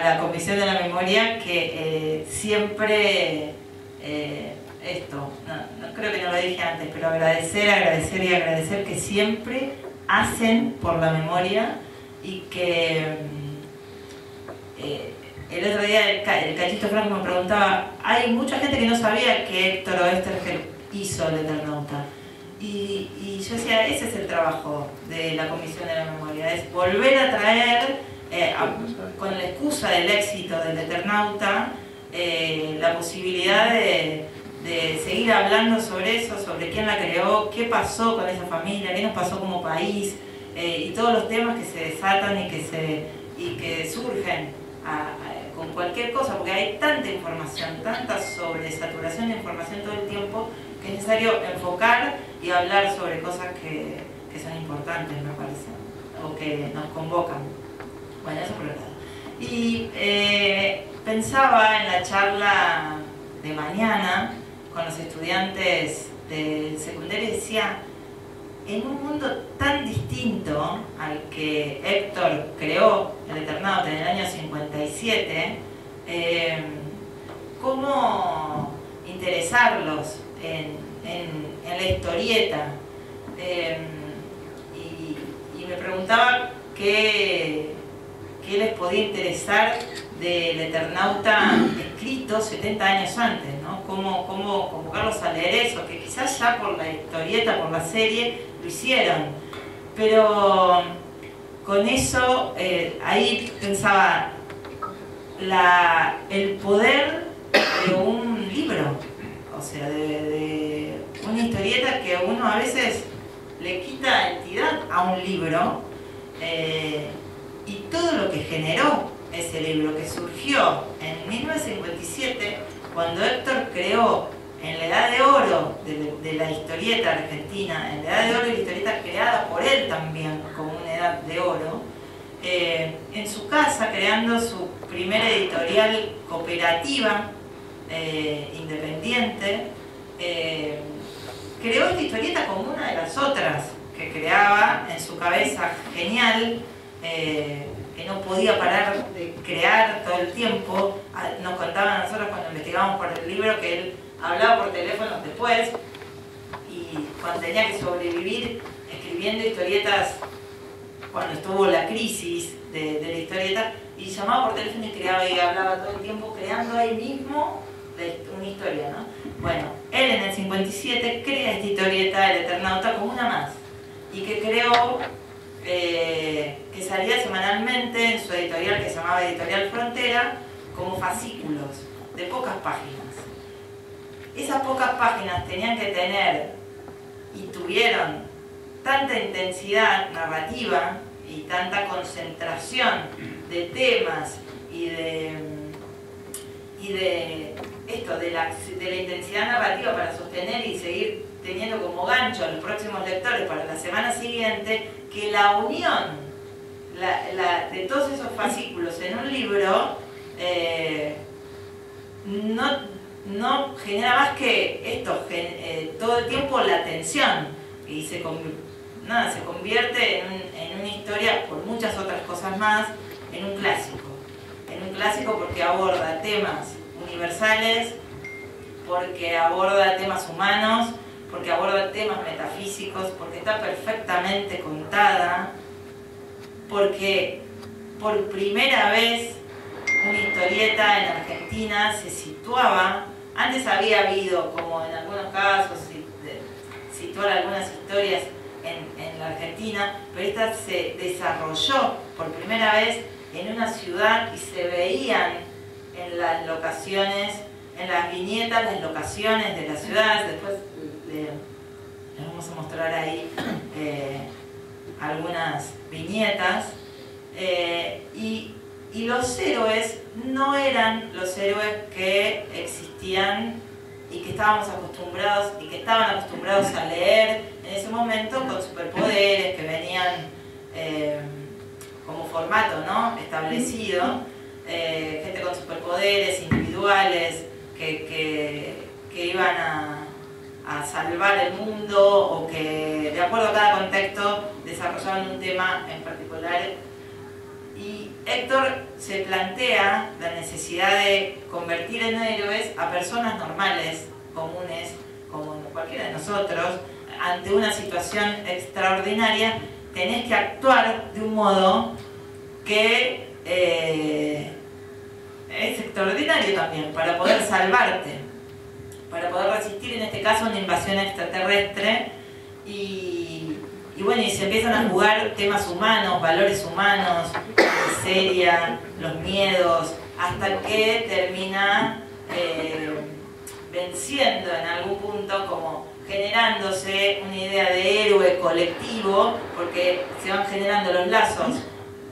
la Comisión de la Memoria que siempre, no creo que no lo dije antes, pero agradecer que siempre hacen por la memoria y que el otro día el Cachito Franco me preguntaba, hay mucha gente que no sabía que Héctor Oesterheld hizo el Eternauta. Y yo decía, ese es el trabajo de la Comisión de la Memoria, es volver a traer, con la excusa del éxito del Eternauta, la posibilidad de seguir hablando sobre eso, sobre quién la creó, qué pasó con esa familia, qué nos pasó como país, y todos los temas que se desatan y que surgen con cualquier cosa, porque hay tanta información, tanta sobresaturación de información todo el tiempo, que es necesario enfocar y hablar sobre cosas que son importantes, me parece, o que nos convocan. Bueno, eso por un lado. Y pensaba en la charla de mañana con los estudiantes del secundario y decía, en un mundo tan distinto al que Héctor creó el Eternauta en el año 57, ¿cómo interesarlos en la historieta? Y me preguntaba qué les podía interesar del Eternauta escrito 70 años antes, ¿no? Cómo convocarlos a leer eso, que quizás ya por la historieta, por la serie, lo hicieron. Pero con eso, ahí pensaba el poder de un libro, o sea, de una historieta que uno a veces le quita entidad a un libro, y todo lo que generó ese libro, que surgió en 1957, cuando Héctor creó en la edad de oro de la historieta argentina, en la edad de oro de la historieta creada por él también como una edad de oro, en su casa, creando su primera editorial cooperativa, independiente, creó esta historieta como una de las otras que creaba en su cabeza genial, que no podía parar de crear todo el tiempo. Nos contaban a nosotros cuando investigamos por el libro que él hablaba por teléfono después, y cuando tenía que sobrevivir escribiendo historietas, cuando estuvo la crisis de la historieta, y llamaba por teléfono y creaba y hablaba todo el tiempo creando ahí mismo una historia, ¿no? Bueno, él en el 57 crea esta historieta, el Eternauta, como una más, y que creó, que salía semanalmente en su editorial, que se llamaba Editorial Frontera, como fascículos de pocas páginas. Esas pocas páginas tenían que tener, y tuvieron, tanta intensidad narrativa y tanta concentración de temas y de la intensidad narrativa para sostener y seguir teniendo como gancho a los próximos lectores para la semana siguiente, que la unión de todos esos fascículos en un libro no genera más que esto, todo el tiempo la tensión, y se convierte en una historia, por muchas otras cosas más, en un clásico porque aborda temas universales, porque aborda temas humanos, porque aborda temas metafísicos, porque está perfectamente contada, porque por primera vez una historieta en Argentina se situaba. Antes había habido, como en algunos casos, situar algunas historias en la Argentina, pero esta se desarrolló por primera vez en una ciudad y se veían en las locaciones, en las viñetas, las locaciones de la ciudad. Después les vamos a mostrar ahí algunas viñetas. Y los héroes no eran los héroes que existían y que estábamos acostumbrados y que estaban acostumbrados a leer en ese momento, con superpoderes que venían como formato, ¿no?, establecido, gente con superpoderes individuales que iban a salvar el mundo, o que de acuerdo a cada contexto desarrollaban un tema en particular. Y Héctor se plantea la necesidad de convertir en héroes a personas normales, comunes, como cualquiera de nosotros. Ante una situación extraordinaria tenés que actuar de un modo que es extraordinario también, para poder salvarte, para poder resistir en este caso una invasión extraterrestre. Y bueno, y se empiezan a jugar temas humanos, valores humanos, miseria, los miedos, hasta que termina venciendo en algún punto, como generándose una idea de héroe colectivo, porque se van generando los lazos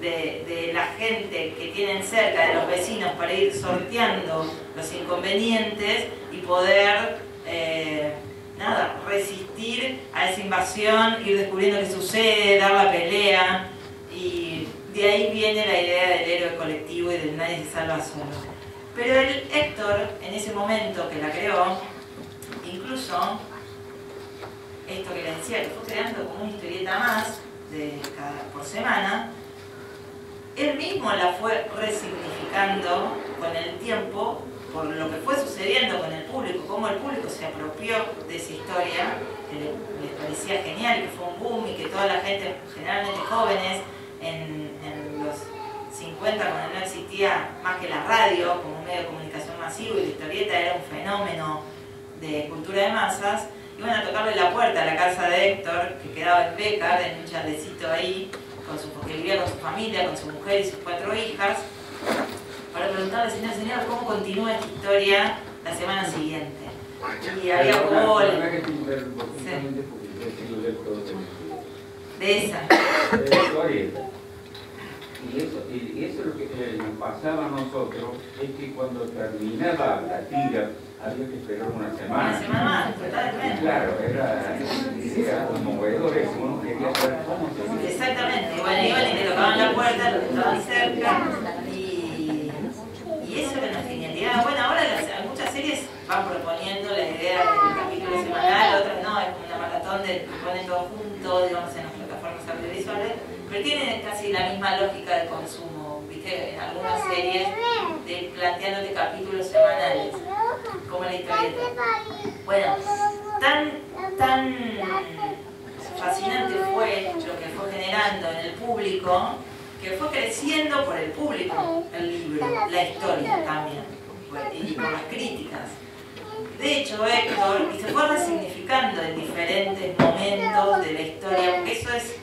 de la gente que tienen cerca, de los vecinos, para ir sorteando los inconvenientes y poder resistir a esa invasión, ir descubriendo qué sucede, dar la pelea. Y de ahí viene la idea del héroe colectivo y del nadie se salva solo. Pero el Héctor, en ese momento que la creó, incluso esto que les decía, que fue creando como una historieta más por semana, él mismo la fue resignificando con el tiempo por lo que fue sucediendo con el público, cómo el público se apropió de esa historia, que les parecía genial, que fue un boom y que toda la gente, generalmente jóvenes, en los 50, cuando no existía más que la radio como un medio de comunicación masivo y la historieta era un fenómeno de cultura de masas, iban a tocarle la puerta a la casa de Héctor, que quedaba en Bécar, en un chalecito ahí, que vivía con su familia, con su mujer y sus 4 hijas, para preguntarle, señor, cómo continúa esta historia la semana siguiente. Y había gol. De esa. Y eso es lo que nos pasaba a nosotros, es que cuando terminaba la tira había que esperar una semana. Una semana más, totalmente. Claro, era conmovedor eso, uno quería saber cómo se... Exactamente, bueno, iban y te tocaban la puerta, los que estaban cerca, y eso era una genialidad. Bueno, ahora muchas series van proponiendo la idea del capítulo semanal, otras no, es como una maratón de que ponen todo junto, digamos, en las plataformas audiovisuales, pero tienen casi la misma lógica de consumo, ¿viste? En algunas series planteándote capítulos semanales, como la historieta. Bueno, tan fascinante fue lo que fue generando en el público, que fue creciendo por el público el libro, la historia también, y por las críticas. De hecho, Héctor, y se fue resignificando en diferentes momentos de la historia, porque eso es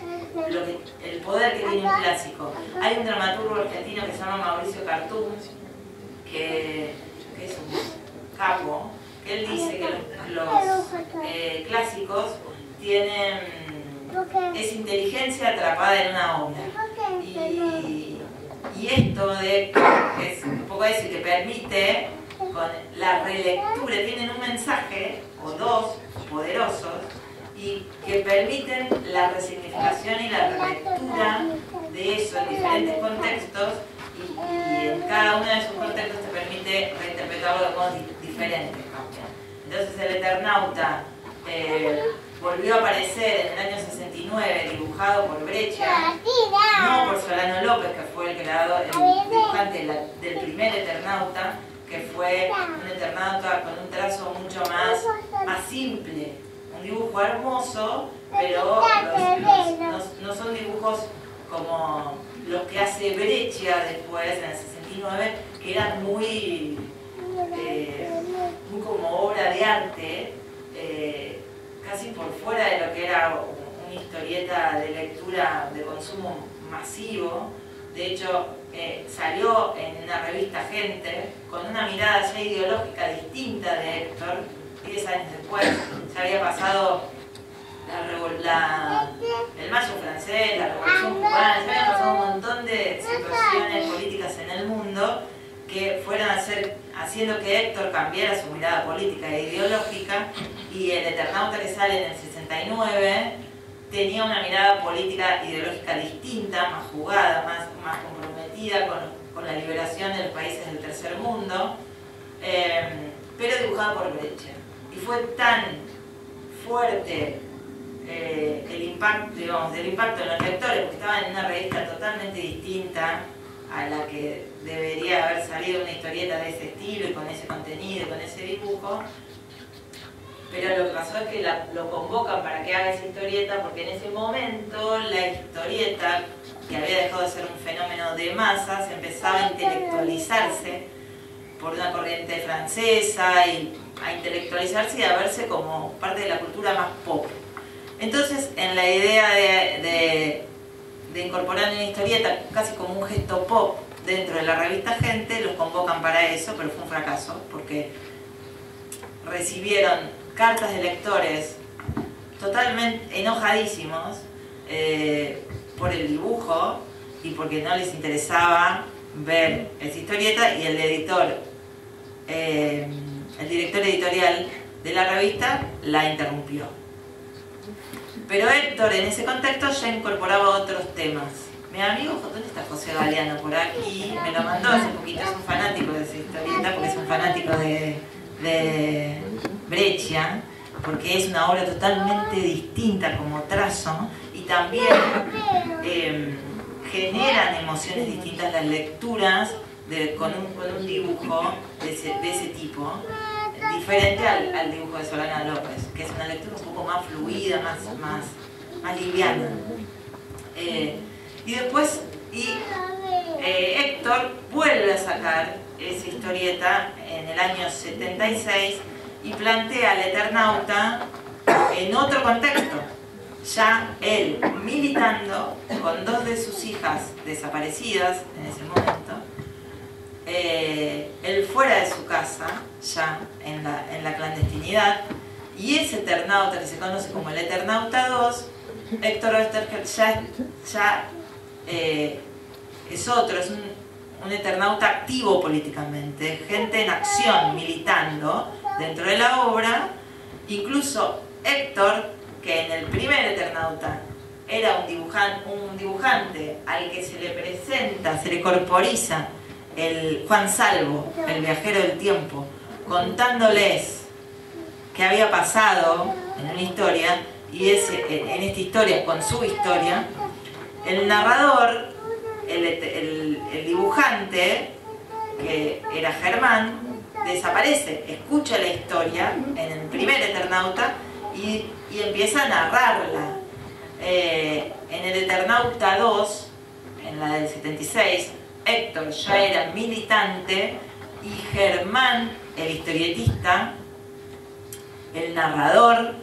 el poder que tiene un clásico. Hay un dramaturgo argentino que se llama Mauricio Cartún, que es un capo, que él dice que los clásicos tienen... es inteligencia atrapada en una obra. Y esto de es un poco eso, que permite, con la relectura, tienen un mensaje o dos poderosos y que permiten la resignificación y la relectura de eso en diferentes contextos, y en cada uno de esos contextos te permite reinterpretarlo de modos diferentes. Entonces el Eternauta volvió a aparecer en el año 69, dibujado por Breccia, no por Solano López, que fue el creador, el dibujante del primer Eternauta, que fue un Eternauta con un trazo mucho más simple, un dibujo hermoso, pero no son dibujos como los que hace Breccia después, en el 69, que eran muy como obra de arte, casi por fuera de lo que era una historieta de lectura de consumo masivo. De hecho, salió en una revista Gente con una mirada ya ideológica distinta de Héctor. 10 años después ya había pasado el Mayo francés, la Revolución cubana, ya habían pasado un montón de situaciones políticas en el mundo que fueron haciendo que Héctor cambiara su mirada política e ideológica, y el Eternauta que sale en el 69 tenía una mirada política ideológica distinta, más jugada, más comprometida con la liberación de los países del tercer mundo, pero dibujada por Breccia. Y fue tan fuerte del impacto en los lectores, porque estaban en una revista totalmente distinta a la que debería haber salido una historieta de ese estilo y con ese contenido, con ese dibujo. Pero lo que pasó es que lo convocan para que haga esa historieta porque en ese momento la historieta, que había dejado de ser un fenómeno de masas, empezaba a intelectualizarse por una corriente francesa y a intelectualizarse y a verse como parte de la cultura más pop. Entonces, en la idea de incorporar una historieta casi como un gesto pop dentro de la revista Gente, los convocan para eso, pero fue un fracaso porque recibieron cartas de lectores totalmente enojadísimos por el dibujo y porque no les interesaba ver esa historieta, y el director editorial de la revista la interrumpió. Pero Héctor en ese contexto ya incorporaba otros temas. Mi amigo, ¿dónde está José Galeano? Por aquí, me lo mandó hace poquito, es un fanático de esa historieta porque es un fanático de Breccia, porque es una obra totalmente distinta como trazo y también generan emociones distintas las lecturas con un dibujo de ese tipo, diferente al dibujo de Solana López, que es una lectura un poco más fluida, más liviana. Y después Héctor vuelve a sacar esa historieta en el año 76 y plantea al Eternauta en otro contexto, ya él militando con dos de sus hijas desaparecidas en ese momento, él fuera de su casa, ya en la clandestinidad, y ese Eternauta que se conoce como el Eternauta 2, Héctor Oesterheld ya es otro, es un Eternauta activo políticamente, gente en acción, militando dentro de la obra. Incluso Héctor, que en el primer Eternauta era un dibujante al que se le presenta, se le corporiza el Juan Salvo, el viajero del tiempo, contándoles qué había pasado en una historia, y en esta historia, con su historia, el narrador, el dibujante, que era Germán, desaparece, escucha la historia en el primer Eternauta y empieza a narrarla. En el Eternauta 2, en la del 76, Héctor ya era militante y Germán, el historietista, el narrador,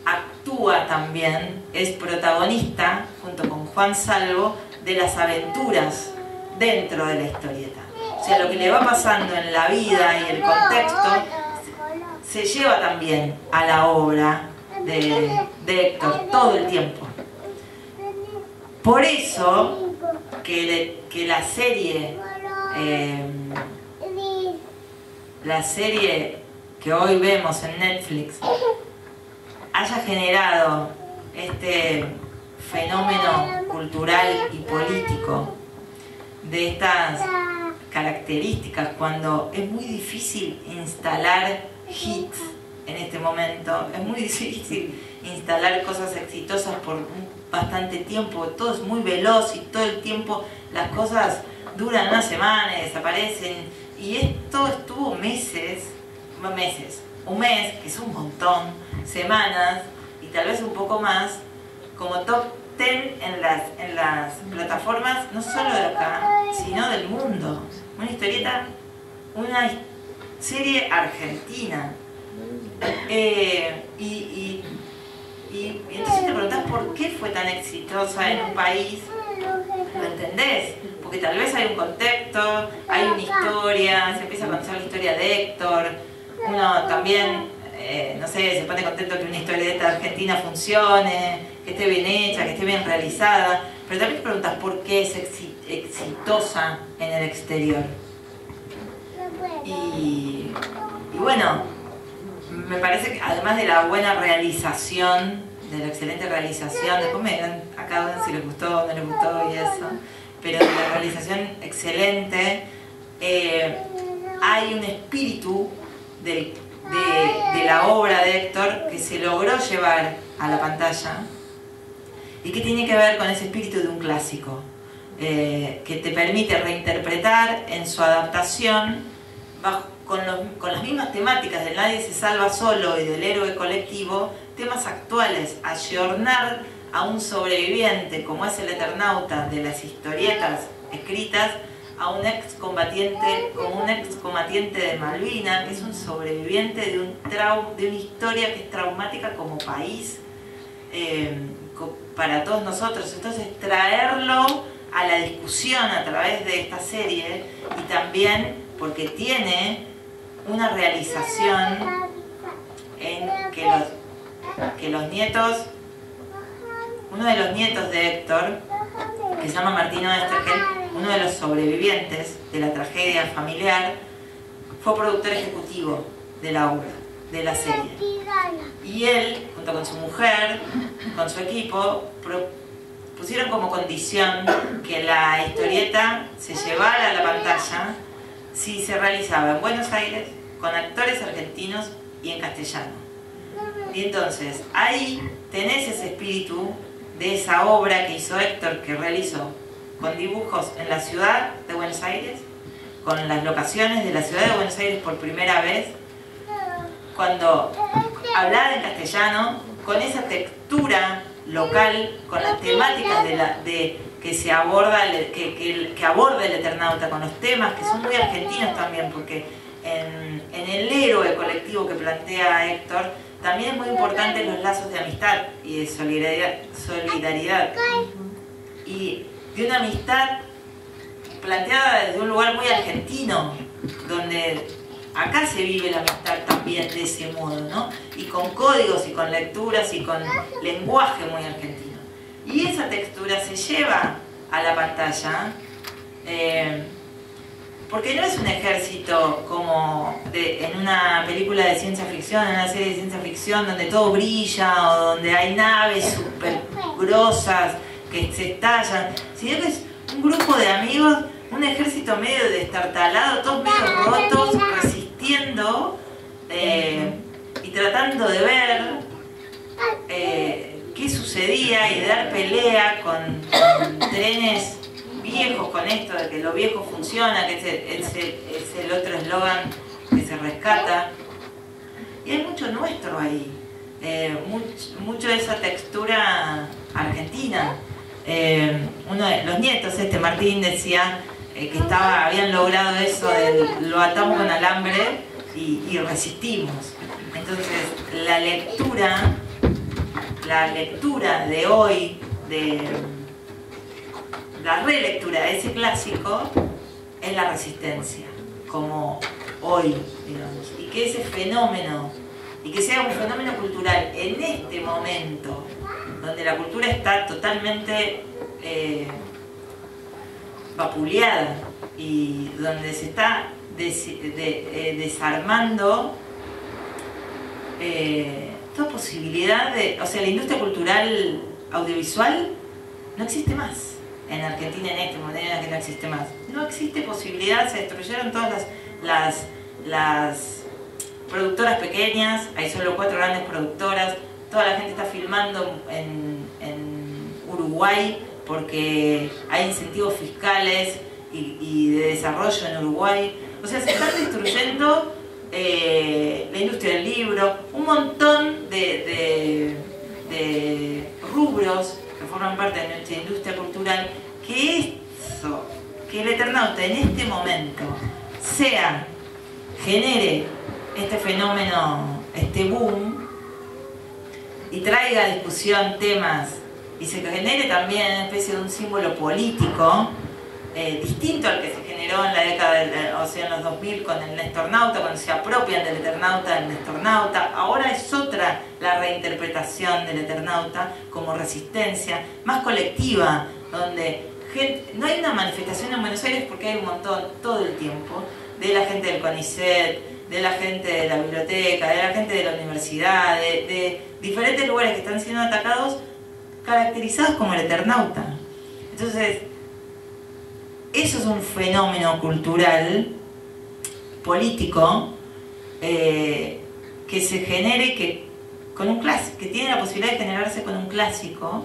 actúa también, es protagonista, junto con Juan Salvo, de las aventuras dentro de la historieta. O sea, lo que le va pasando en la vida y el contexto se lleva también a la obra de Héctor todo el tiempo. Por eso que la serie que hoy vemos en Netflix haya generado este fenómeno cultural y político de estas características, cuando es muy difícil instalar hits en este momento, es muy difícil instalar cosas exitosas por bastante tiempo, todo es muy veloz y todo el tiempo las cosas duran una semana y desaparecen, y esto estuvo meses, un mes, que es un montón, semanas y tal vez un poco más, como top 10 en las plataformas, no solo de acá, sino del mundo. Una historieta, una serie argentina. Y entonces te preguntás por qué fue tan exitosa en un país. ¿Lo entendés? Porque tal vez hay un contexto, hay una historia, se empieza a conocer la historia de Héctor, uno también, no sé, se pone contento que una historieta argentina funcione, que esté bien hecha, que esté bien realizada, pero también te preguntas por qué es exitosa en el exterior. Y bueno, me parece que además de la buena realización, de la excelente realización, después me dirán a cada uno si les gustó o no les gustó y eso, pero de la realización excelente, hay un espíritu de la obra de Héctor que se logró llevar a la pantalla y que tiene que ver con ese espíritu de un clásico, que te permite reinterpretar en su adaptación con las mismas temáticas del Nadie se salva solo y del héroe colectivo, temas actuales, ayornar a un sobreviviente como es el Eternauta de las historietas escritas, a un excombatiente como un excombatiente de Malvinas, que es un sobreviviente de una historia que es traumática como país para todos nosotros. Entonces traerlo a la discusión a través de esta serie, y también porque tiene una realización en que los nietos, uno de los nietos de Héctor, que se llama Martino Estergel, uno de los sobrevivientes de la tragedia familiar, fue productor ejecutivo de la obra, de la serie. Y él, junto con su mujer, con su equipo, pusieron como condición que la historieta se llevara a la pantalla si se realizaba en Buenos Aires, con actores argentinos y en castellano. Y entonces, ahí tenés ese espíritu de esa obra que hizo Héctor, que realizó con dibujos en la ciudad de Buenos Aires, con las locaciones de la ciudad de Buenos Aires por primera vez, cuando hablaba en castellano, con esa textura local, con las temáticas que se aborda, que aborda el Eternauta, con los temas que son muy argentinos también, porque en el héroe colectivo que plantea Héctor, también es muy importante los lazos de amistad y de solidaridad. Y de una amistad planteada desde un lugar muy argentino, donde acá se vive la amistad también de ese modo, ¿no? Y con códigos y con lecturas y con lenguaje muy argentino. Y esa textura se lleva a la pantalla, porque no es un ejército como en una película de ciencia ficción, en una serie de ciencia ficción donde todo brilla o donde hay naves súper grosas que se estallan, sino que es un grupo de amigos, un ejército medio destartalado, todos medio rotos, resistiendo y tratando de ver qué sucedía y de dar pelea con trenes viejos, con esto de que lo viejo funciona, que es el otro eslogan que se rescata. Y hay mucho nuestro ahí, mucho de esa textura argentina. Uno de los nietos, Martín, decía que habían logrado eso de lo atamos con alambre y resistimos. Entonces la lectura de hoy, la relectura de ese clásico, es la resistencia, como hoy, digamos, y que ese fenómeno, y que sea un fenómeno cultural en este momento, donde la cultura está totalmente vapuleada y donde se está desarmando toda posibilidad de... O sea, la industria cultural audiovisual no existe más en Argentina en este momento, que no existe más. No existe posibilidad, se destruyeron todas las productoras pequeñas, hay solo 4 grandes productoras, toda la gente está filmando en Uruguay porque hay incentivos fiscales y de desarrollo en Uruguay. O sea, se están destruyendo la industria del libro, un montón de rubros que forman parte de nuestra industria cultural, que el Eternauta en este momento genere este fenómeno, este boom, y traiga a discusión temas, y se genere también una especie de un símbolo político distinto al que se generó en la década, o sea, en los 2000 con el Nestornauta, cuando se apropian del Eternauta, del Nestornauta. Ahora es otra la reinterpretación del Eternauta como resistencia, más colectiva, donde no hay una manifestación en Buenos Aires porque hay un montón, todo el tiempo, de la gente del CONICET, de la gente de la biblioteca, de la gente de la universidad, de diferentes lugares que están siendo atacados, caracterizados como el Eternauta. Entonces, eso es un fenómeno cultural, político, que se genere, que tiene la posibilidad de generarse con un clásico,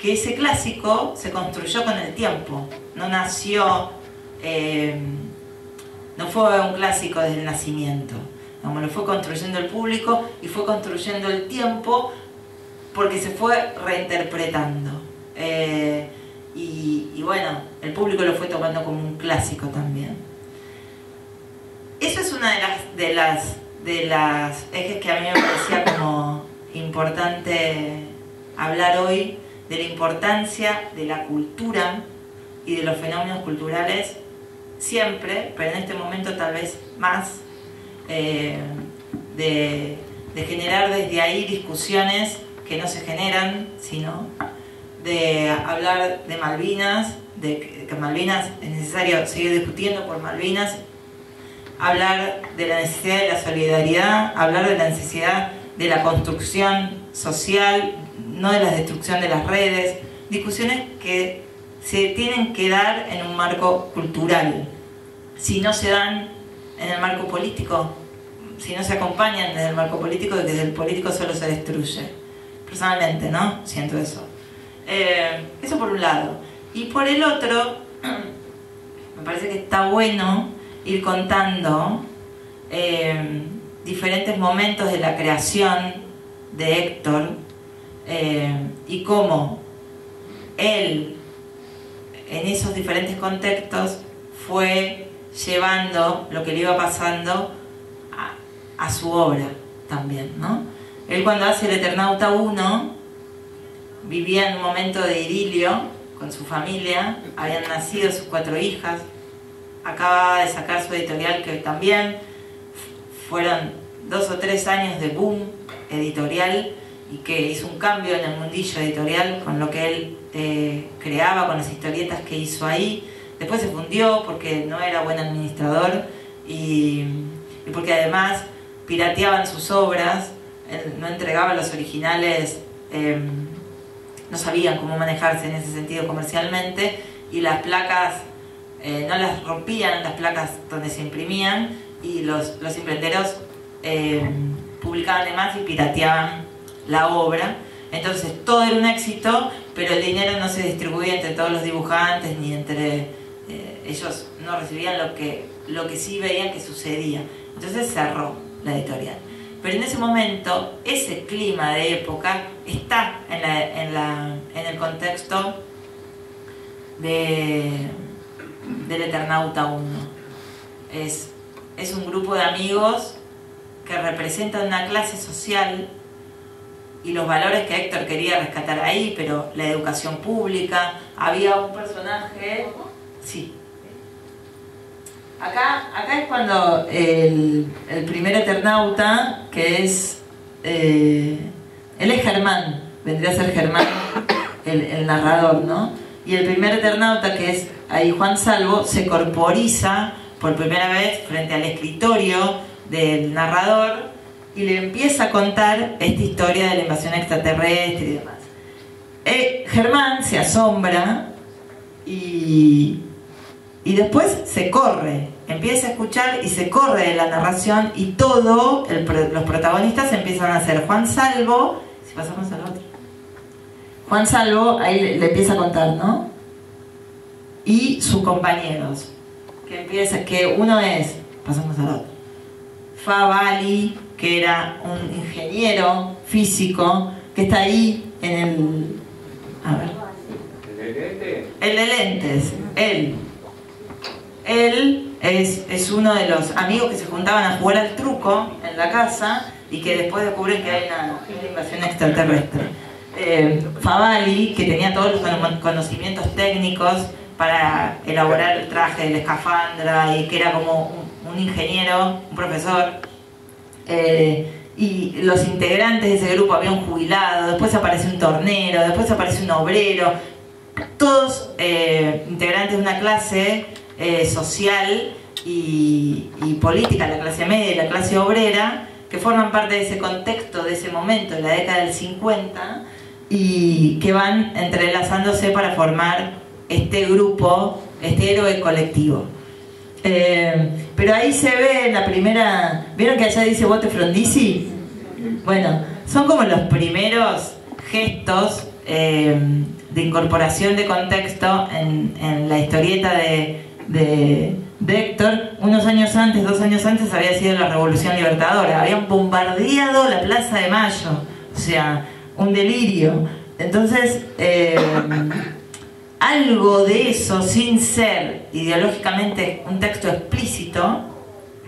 que ese clásico se construyó con el tiempo, no nació, no fue un clásico desde el nacimiento, lo fue construyendo el público y fue construyendo el tiempo porque se fue reinterpretando. Y bueno, el público lo fue tomando como un clásico también. Eso es una de las ejes que a mí me parecía como importante hablar hoy, de la importancia de la cultura y de los fenómenos culturales siempre, pero en este momento tal vez más, de generar desde ahí discusiones que no se generan, sino de hablar de Malvinas, de que Malvinas es necesario seguir discutiendo por Malvinas, hablar de la necesidad de la solidaridad, hablar de la necesidad de la construcción social, no de la destrucción de las redes, discusiones que se tienen que dar en un marco cultural. Si no se dan en el marco político, si no se acompañan desde el marco político, de que desde el político solo se destruye. Personalmente, ¿no? Siento eso. Eso por un lado. Y por el otro, me parece que está bueno ir contando diferentes momentos de la creación de Héctor y cómo él, en esos diferentes contextos, fue llevando lo que le iba pasando a su obra también, ¿no? Él, cuando hace El Eternauta 1, vivía en un momento de idilio con su familia, habían nacido sus 4 hijas, acababa de sacar su editorial, que también fueron 2 o 3 años de boom editorial, y que hizo un cambio en el mundillo editorial con lo que él creaba, con las historietas que hizo ahí. Después se fundió porque no era buen administrador y porque además pirateaban sus obras, no entregaban los originales, no sabían cómo manejarse en ese sentido comercialmente, y las placas no las rompían, las placas donde se imprimían, y los imprenteros publicaban de más y pirateaban la obra. Entonces todo era un éxito, pero el dinero no se distribuía entre todos los dibujantes, ni entre ellos no recibían lo que sí veían que sucedía. Entonces cerró la editorial. Pero en ese momento, ese clima de época está en el contexto del Eternauta 1. Es un grupo de amigos que representan una clase social y los valores que Héctor quería rescatar ahí, pero la educación pública. Había un personaje... Sí. Acá es cuando el primer Eternauta, que es... él es Germán, vendría a ser Germán el narrador, ¿no? Y el primer Eternauta, que es ahí Juan Salvo, se corporiza por primera vez frente al escritorio del narrador y le empieza a contar esta historia de la invasión extraterrestre y demás. Germán se asombra y después se corre, empieza a escuchar y se corre de la narración, y todos los protagonistas empiezan a ser Juan Salvo. Si pasamos al otro, Juan Salvo ahí le empieza a contar, ¿no? Y sus compañeros, que uno es, pasamos al otro, Favali, que era un ingeniero físico que está ahí en el... A ver. El de lentes. Él es uno de los amigos que se juntaban a jugar al truco en la casa y que después descubren que hay una invasión extraterrestre. Favali, que tenía todos los conocimientos técnicos para elaborar el traje de la escafandra y que era como un ingeniero, un profesor. Y los integrantes de ese grupo, había un jubilado, después aparece un tornero, después aparece un obrero, todos integrantes de una clase social y política, la clase media y la clase obrera, que forman parte de ese contexto, de ese momento, de la década del 50, y que van entrelazándose para formar este grupo, este héroe colectivo. Pero ahí se ve en la primera... ¿Vieron que allá dice Bote Frondizi? Bueno, son como los primeros gestos de incorporación de contexto en la historieta de Héctor. Unos años antes, 2 años antes, había sido la Revolución Libertadora. Habían bombardeado la Plaza de Mayo, o sea, un delirio. Entonces, algo de eso, sin ser ideológicamente un texto explícito,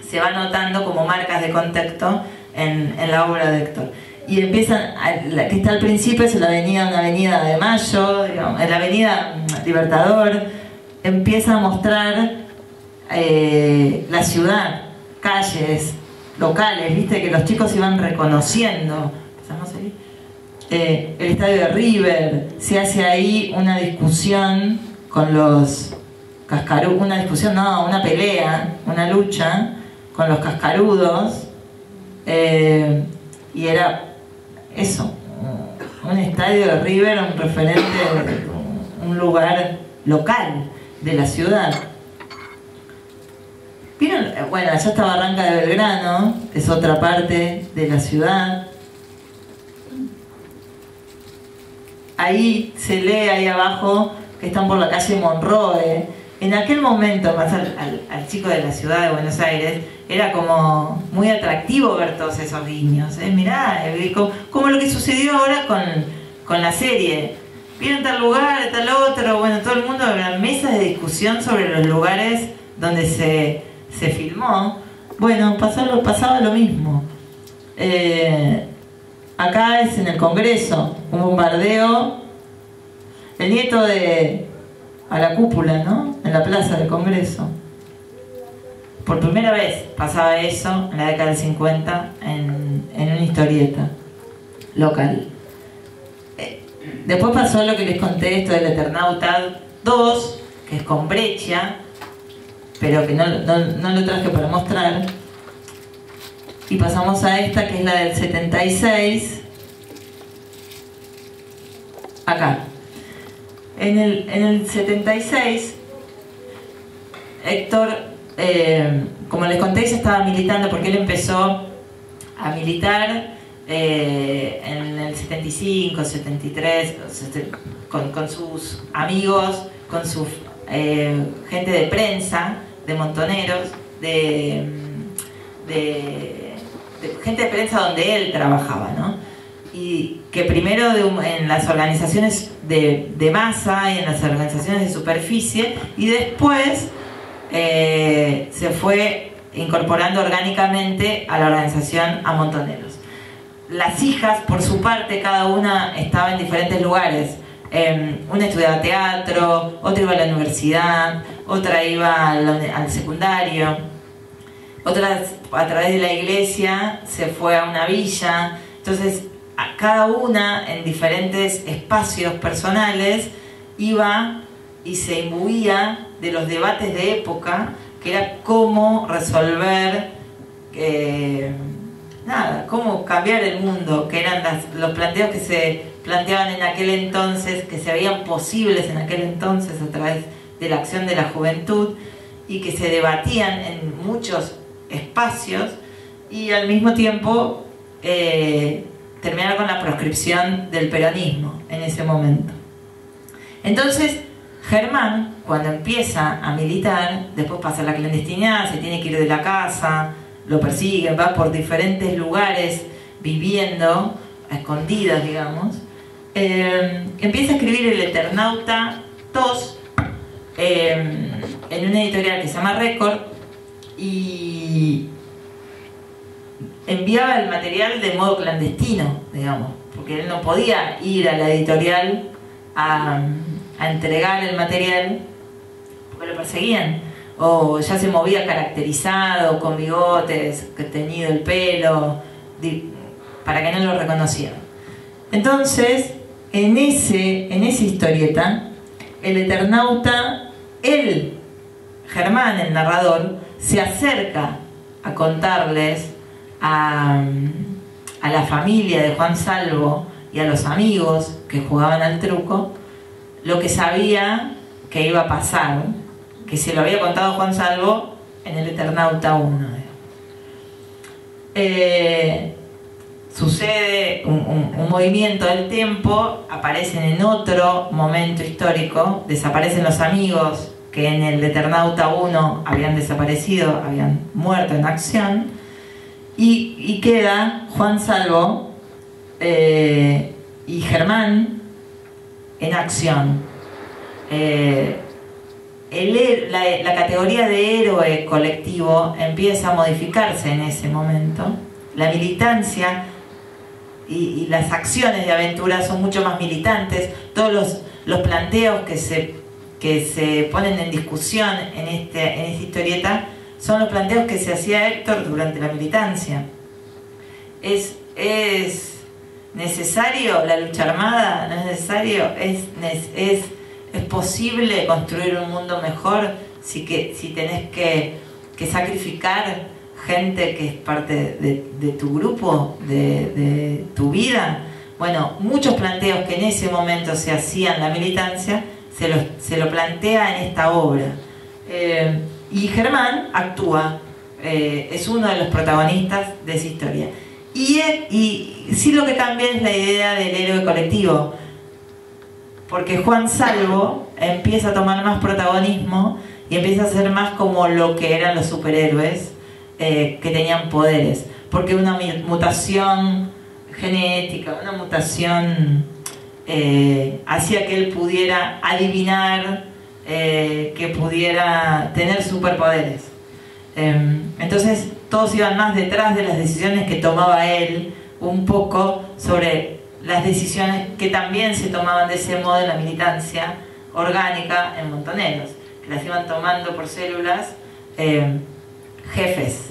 se va notando como marcas de contexto en la obra de Héctor. Y empiezan, la que está al principio es una avenida de Mayo, digamos, en la avenida Libertador, empieza a mostrar la ciudad, calles, locales, viste, que los chicos iban reconociendo. ¿Empezamos ahí? El estadio de River, se hace ahí una discusión con los cascarudos, una pelea, una lucha con los cascarudos, y era eso, un estadio de River, un referente, un lugar local de la ciudad. ¿Vieron? Bueno, allá está Barranca de Belgrano, es otra parte de la ciudad. Ahí se lee, ahí abajo, que están por la calle Monroe. En aquel momento, más al chico de la ciudad de Buenos Aires, era como muy atractivo ver todos esos guiños. Mirá, como lo que sucedió ahora con la serie. Vieron tal lugar, tal otro, bueno, todo el mundo en las mesas de discusión sobre los lugares donde se filmó. Bueno, pasaba lo mismo. Acá es en el Congreso, un bombardeo. El nieto a la cúpula, ¿no? En la plaza del Congreso. Por primera vez pasaba eso en la década del 50 en una historieta local. Después pasó lo que les conté, esto del Eternauta 2, que es con Breccia, pero que no lo traje para mostrar. Y pasamos a esta, que es la del 76. Acá. En el 76, Héctor, como les conté, ya estaba militando, porque él empezó a militar en el 75, 73, con sus amigos, con su gente de prensa, de montoneros, de gente de prensa donde él trabajaba, ¿no? Y que primero en las organizaciones de masa y en las organizaciones de superficie, y después se fue incorporando orgánicamente a la organización a montoneros. Las hijas, por su parte, cada una estaba en diferentes lugares. Una estudiaba teatro, otra iba a la universidad, otra iba al secundario, otra a través de la iglesia se fue a una villa. Entonces, cada una en diferentes espacios personales iba y se imbuía de los debates de época, que era cómo resolver, cómo cambiar el mundo, que eran los planteos que se planteaban en aquel entonces, que se veían posibles en aquel entonces a través de la acción de la juventud, y que se debatían en muchos espacios, y al mismo tiempo terminar con la proscripción del peronismo en ese momento. Entonces, Germán, cuando empieza a militar, después pasa la clandestinidad, se tiene que ir de la casa, lo persiguen, va por diferentes lugares viviendo, a escondidas, digamos. Empieza a escribir el Eternauta 2 en una editorial que se llama Record, y enviaba el material de modo clandestino, digamos, porque él no podía ir a la editorial a entregar el material porque lo perseguían, o ya se movía caracterizado, con bigotes, teñido el pelo, para que no lo reconocieran. Entonces, en esa historieta, el Eternauta, Germán, el narrador, se acerca a contarles a la familia de Juan Salvo y a los amigos que jugaban al truco lo que sabía que iba a pasar, que se lo había contado Juan Salvo en el Eternauta 1. sucede un movimiento del tiempo, aparecen en otro momento histórico, desaparecen los amigos que en el Eternauta 1 habían desaparecido, habían muerto en acción, y queda Juan Salvo y Germán en acción. La categoría de héroe colectivo empieza a modificarse en ese momento. La militancia y las acciones de aventura son mucho más militantes. Todos los planteos que se ponen en discusión en esta historieta son los planteos que se hacía Héctor durante la militancia. ¿Es necesario la lucha armada? ¿No es necesario? ¿Es posible construir un mundo mejor si tenés que sacrificar gente que es parte de tu grupo, de tu vida? Bueno, muchos planteos que en ese momento se hacían la militancia se lo plantea en esta obra. Y Germán actúa, es uno de los protagonistas de esa historia. Y sí, lo que cambia es la idea del héroe colectivo, porque Juan Salvo empieza a tomar más protagonismo y empieza a ser más como lo que eran los superhéroes, que tenían poderes, porque una mutación genética, una mutación hacía que él pudiera adivinar, que pudiera tener superpoderes. Entonces todos iban más detrás de las decisiones que tomaba él, un poco sobre las decisiones que también se tomaban de ese modo en la militancia orgánica en Montoneros, que las iban tomando por células jefes,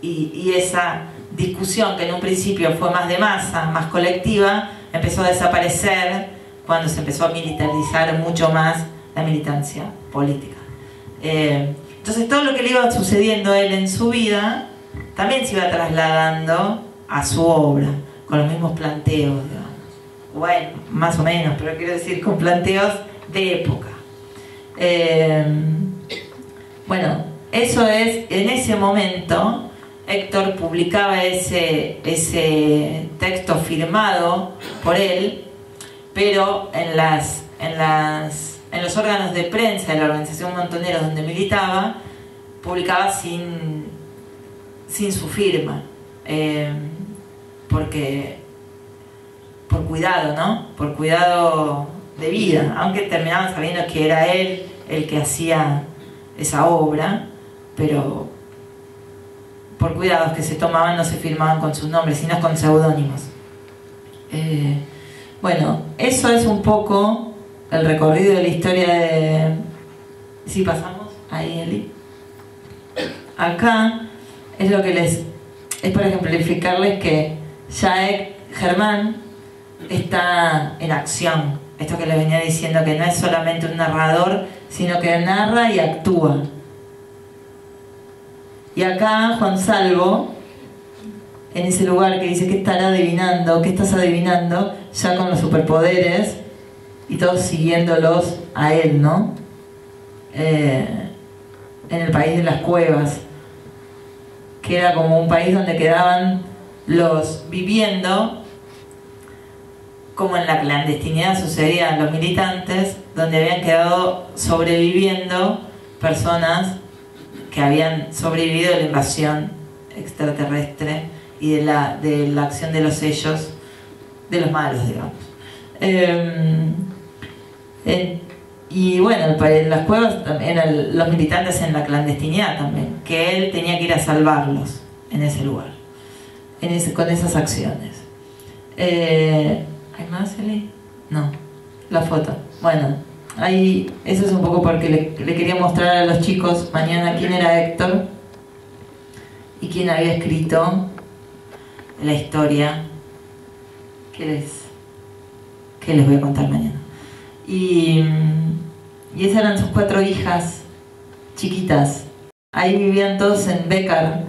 y esa discusión que en un principio fue más de masa, más colectiva, empezó a desaparecer cuando se empezó a militarizar mucho más la militancia política. Entonces todo lo que le iba sucediendo a él en su vida también se iba trasladando a su obra, con los mismos planteos, digamos. Bueno, más o menos, pero quiero decir con planteos de época. Bueno, eso es, en ese momento Héctor publicaba ese texto firmado por él, pero en los órganos de prensa de la organización Montoneros donde militaba, publicaba sin su firma, por cuidado, ¿no? Por cuidado de vida, aunque terminaban sabiendo que era él el que hacía esa obra, pero por cuidados que se tomaban no se firmaban con sus nombres, sino con seudónimos. Bueno, eso es un poco el recorrido de la historia de... ¿Sí pasamos? Ahí, Eli. Acá es lo que es para ejemplificarles que ya Germán está en acción. Esto que les venía diciendo, que no es solamente un narrador, sino que narra y actúa. Y acá Juan Salvo, en ese lugar que dice que estará adivinando, que estás adivinando, ya con los superpoderes y todos siguiéndolos a él, ¿no? En el país de las cuevas, que era como un país donde quedaban viviendo, como en la clandestinidad sucedían los militantes, donde habían quedado sobreviviendo personas que habían sobrevivido de la invasión extraterrestre y de la acción de los sellos, de los malos, digamos. Y bueno, en las cuevas eran los militantes en la clandestinidad también, que él tenía que ir a salvarlos en ese lugar, con esas acciones. ¿Hay más, Eli? No, la foto. Bueno, ahí, eso es un poco porque le quería mostrar a los chicos mañana quién era Héctor y quién había escrito la historia que les voy a contar mañana. Y esas eran sus 4 hijas chiquitas. Ahí vivían todos en Bécar,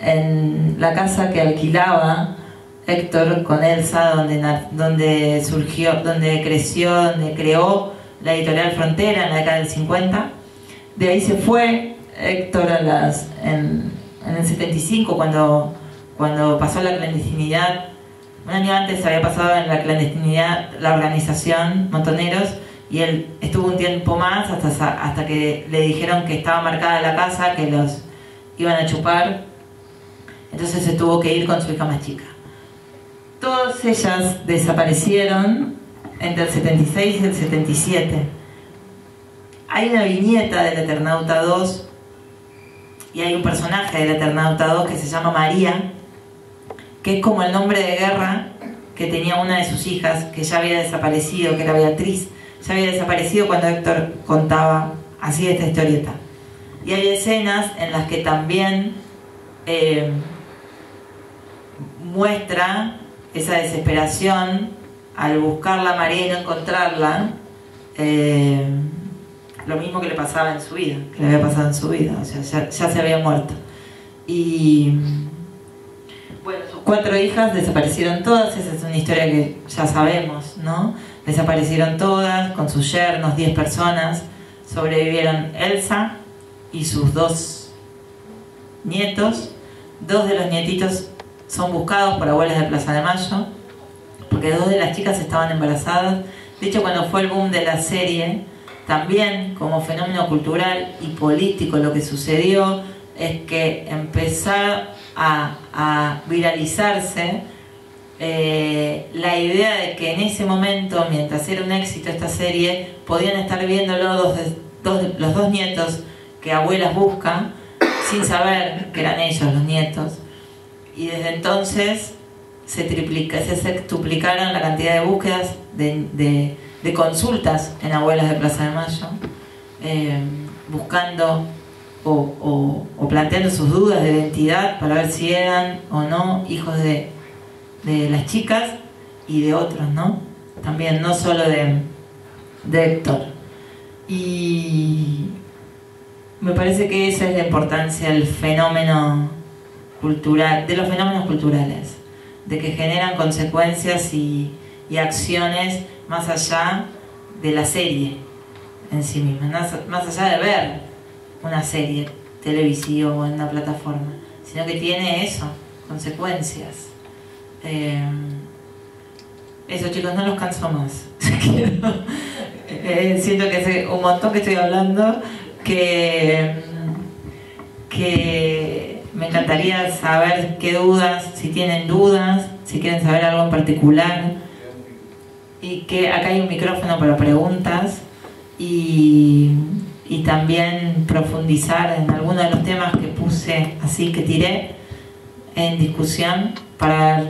en la casa que alquilaba Héctor con Elsa, donde surgió, donde creció, donde creó la editorial Frontera en la década del 50. De ahí se fue Héctor en el 75, cuando pasó la clandestinidad Un año antes había pasado en la clandestinidad la organización Montoneros, y él estuvo un tiempo más hasta que le dijeron que estaba marcada la casa, que los iban a chupar. Entonces se tuvo que ir con su hija más chica. Todas ellas desaparecieron entre el 76 y el 77. Hay una viñeta del Eternauta 2 y hay un personaje del Eternauta 2 que se llama María, que es como el nombre de guerra que tenía una de sus hijas, que ya había desaparecido, que era Beatriz. Ya había desaparecido cuando Héctor contaba así esta historieta. Y hay escenas en las que también muestra esa desesperación al buscarla a María y no encontrarla, lo mismo que le pasaba en su vida, que le había pasado en su vida, o sea, ya se había muerto. Y bueno, sus 4 hijas desaparecieron todas. Esa es una historia que ya sabemos, ¿no? Desaparecieron todas con sus yernos, 10 personas. Sobrevivieron Elsa y sus 2 nietos. 2 de los nietitos son buscados por abuelas de Plaza de Mayo, porque 2 de las chicas estaban embarazadas. De hecho, cuando fue el boom de la serie, también como fenómeno cultural y político, lo que sucedió es que empezó a viralizarse la idea de que en ese momento, mientras era un éxito esta serie, podían estar viéndolo los 2 nietos que abuelas buscan, sin saber que eran ellos los nietos. Y desde entonces se sextuplicaron la cantidad de búsquedas de consultas en abuelas de Plaza de Mayo, buscando o planteando sus dudas de identidad para ver si eran o no hijos de las chicas y de otros, ¿no? También, no solo de Héctor. Y me parece que esa es la importancia del fenómeno cultural, de los fenómenos culturales, de que generan consecuencias y acciones más allá de la serie en sí misma, más allá de ver una serie televisiva o en una plataforma, sino que tiene eso, consecuencias. Eso, chicos, no los canso más. Siento que hace un montón que estoy hablando, que me encantaría saber qué dudas, si tienen dudas, si quieren saber algo en particular, y que acá hay un micrófono para preguntas, y también profundizar en algunos de los temas que puse, así que tiré en discusión, para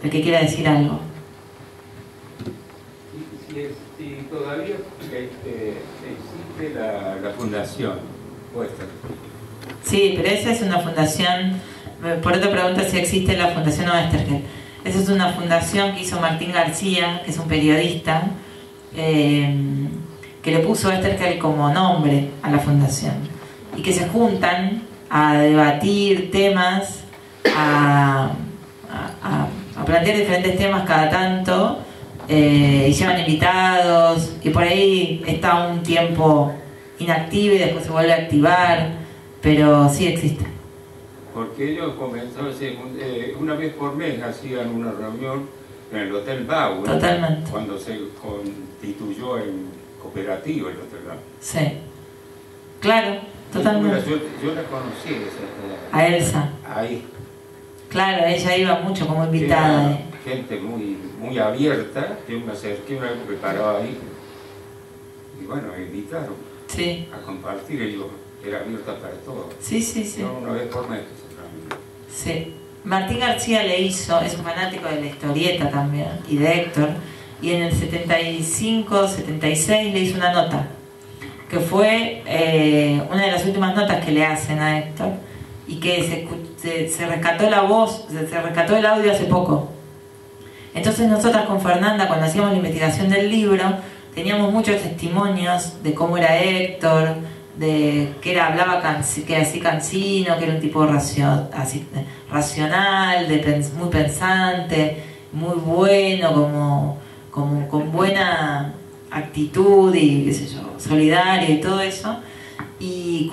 el que quiera decir algo. Si todavía existe la fundación puesta. Sí, pero esa es una fundación. Por otra pregunta, si existe la Fundación Oestergel. Esa es una fundación que hizo Martín García, que es un periodista, que le puso Oestergel como nombre a la fundación, y que se juntan a debatir temas, a plantear diferentes temas cada tanto, y llevan invitados, y por ahí está un tiempo inactivo y después se vuelve a activar, pero sí existe. Porque ellos comenzaron, una vez por mes hacían una reunión en el Hotel Bau, Totalmente. Cuando se constituyó en cooperativa el Hotel Bau. Sí, claro, totalmente. Yo la conocí a Elsa. Ahí. Claro, ella iba mucho como invitada. Gente muy abierta. Yo me acerqué una vez que paraba ahí. Y bueno, me invitaron a compartir. Y yo era abierta para todos. Sí. No, una vez por mes. Sí. Martín García le hizo, es un fanático de la historieta también, y de Héctor, y en el 75, 76 le hizo una nota, que fue una de las últimas notas que le hacen a Héctor, y que se rescató la voz, se rescató el audio hace poco. Entonces nosotras con Fernanda, cuando hacíamos la investigación del libro, teníamos muchos testimonios de cómo era Héctor, de que hablaba que era así cansino, que era un tipo racional, muy pensante, muy bueno, con buena actitud y qué sé yo, solidario y todo eso. Y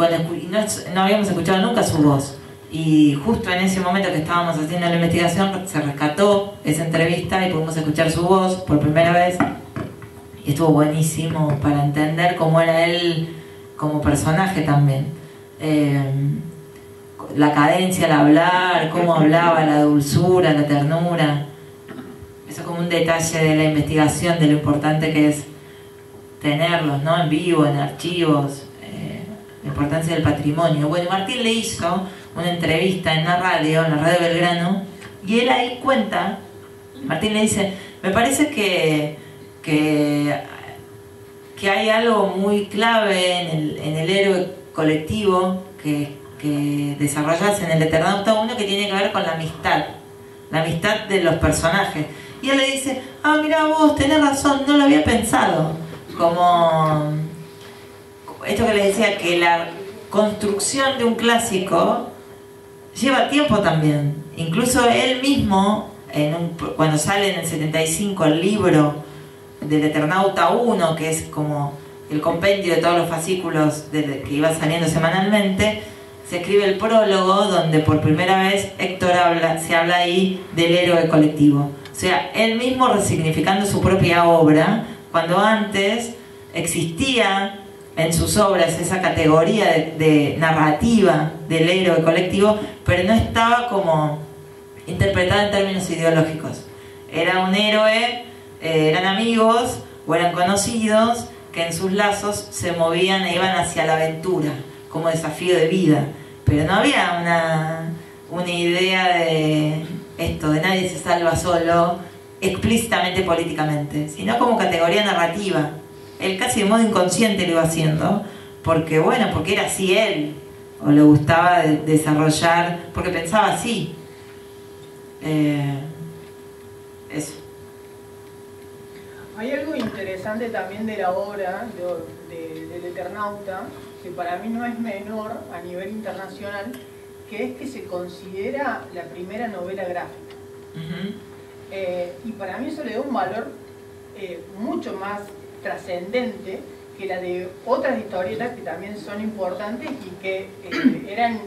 no habíamos escuchado nunca su voz. y justo en ese momento que estábamos haciendo la investigación se rescató esa entrevista y pudimos escuchar su voz por primera vez y estuvo buenísimo para entender cómo era él como personaje también. La cadencia al hablar, cómo hablaba, la dulzura, la ternura. Eso es como un detalle de la investigación, de lo importante que es tenerlos, ¿no? En vivo, en archivos, la importancia del patrimonio. Bueno, Martín le hizo una entrevista en la radio Belgrano, y él ahí cuenta, Martín le dice, me parece que hay algo muy clave en el héroe colectivo que desarrollás en el Eternauta 1 que tiene que ver con la amistad de los personajes. Y él le dice, ah, mira vos, tenés razón, no lo había pensado. Como esto que les decía, que la construcción de un clásico lleva tiempo también. Incluso él mismo, cuando sale en el 75 el libro del Eternauta 1, que es como el compendio de todos los fascículos que iba saliendo semanalmente, se escribe el prólogo donde por primera vez Héctor se habla ahí del héroe colectivo. O sea, él mismo resignificando su propia obra, cuando antes existía en sus obras esa categoría de narrativa del héroe colectivo, pero no estaba como interpretada en términos ideológicos. Era un héroe, eran amigos o eran conocidos que en sus lazos se movían e iban hacia la aventura como desafío de vida, pero no había una idea de esto, de nadie se salva solo explícitamente políticamente, sino como categoría narrativa. Él casi de modo inconsciente lo iba haciendo, porque era así él, o le gustaba desarrollar, porque pensaba así. Eso. Hay algo interesante también de la obra del Eternauta, que para mí no es menor a nivel internacional, que es que se considera la primera novela gráfica. Y para mí eso le da un valor mucho más trascendente que la de otras historietas que también son importantes y que eran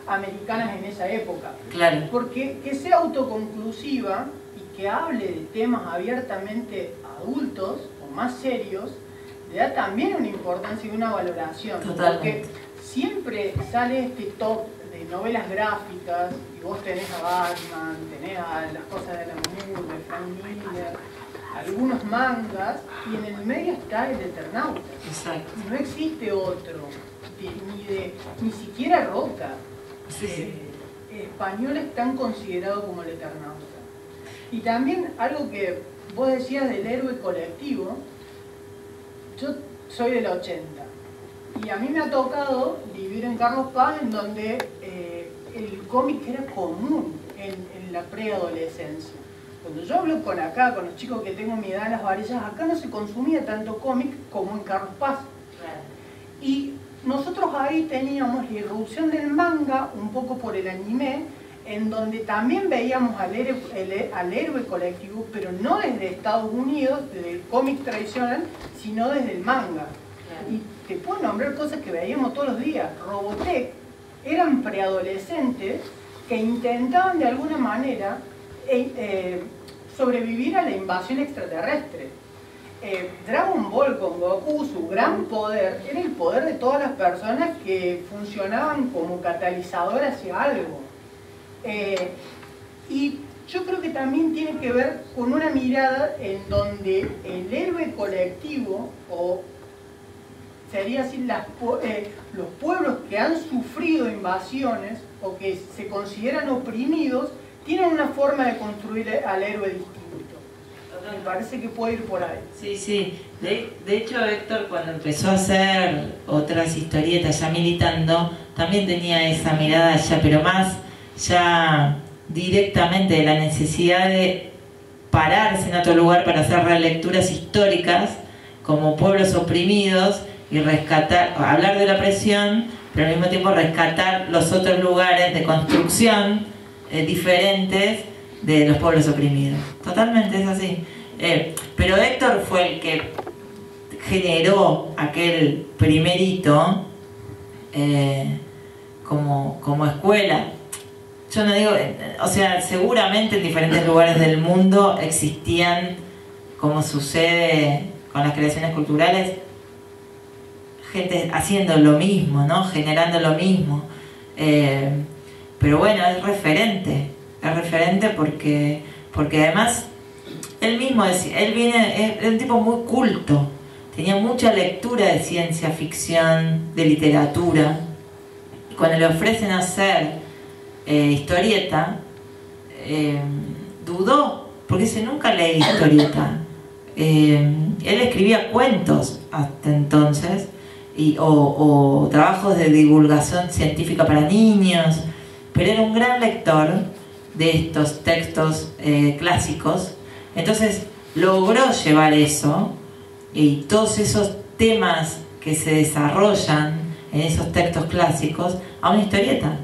americanas en esa época. Claro. Porque que sea autoconclusiva y que hable de temas abiertamente adultos o más serios, le da también una importancia y una valoración. Totalmente. Porque siempre sale este top de novelas gráficas, y vos tenés a Batman, tenés a Las cosas de la Moore, de Frank Miller, algunos mangas, y en el medio está el Eternauta. Exacto. No existe otro, ni siquiera Roca. Sí. Españoles tan considerados como el Eternauta. Y también algo que vos decías del héroe colectivo, yo soy del 80 y a mí me ha tocado vivir en Carlos Paz, en donde el cómic era común en la preadolescencia. Cuando yo hablo con los chicos que tengo mi edad en Las Varillas, acá no se consumía tanto cómic como en Carlos Paz. Y nosotros ahí teníamos la irrupción del manga, un poco por el anime, en donde también veíamos al héroe colectivo, pero no desde Estados Unidos, desde el cómic tradicional, sino desde el manga. Y te puedo nombrar cosas que veíamos todos los días. Robotech eran preadolescentes que intentaban de alguna manera sobrevivir a la invasión extraterrestre. Dragon Ball con Goku, su gran poder era el poder de todas las personas que funcionaban como catalizador hacia algo. Y yo creo que también tiene que ver con una mirada en donde el héroe colectivo, o sería así, los pueblos que han sufrido invasiones o que se consideran oprimidos, tienen una forma de construir al héroe distinto. Me parece que puede ir por ahí. Sí, sí. De hecho, Héctor, cuando empezó a hacer otras historietas ya militando, también tenía esa mirada ya, pero más ya directamente de la necesidad de pararse en otro lugar para hacer relecturas históricas como pueblos oprimidos y rescatar, hablar de la opresión, pero al mismo tiempo rescatar los otros lugares de construcción diferentes de los pueblos oprimidos. Totalmente es así. Pero Héctor fue el que generó aquel primer hito como escuela. yo no digo, o sea, seguramente en diferentes lugares del mundo existían, como sucede con las creaciones culturales, gente haciendo lo mismo, ¿no? Generando lo mismo. Pero bueno, es referente porque además él mismo decía, es un tipo muy culto, tenía mucha lectura de ciencia ficción, de literatura, y cuando le ofrecen hacer historieta, dudó, porque dice, nunca leí historieta. Él escribía cuentos hasta entonces, o trabajos de divulgación científica para niños, pero era un gran lector de estos textos clásicos. Entonces logró llevar eso y todos esos temas que se desarrollan en esos textos clásicos a una historieta,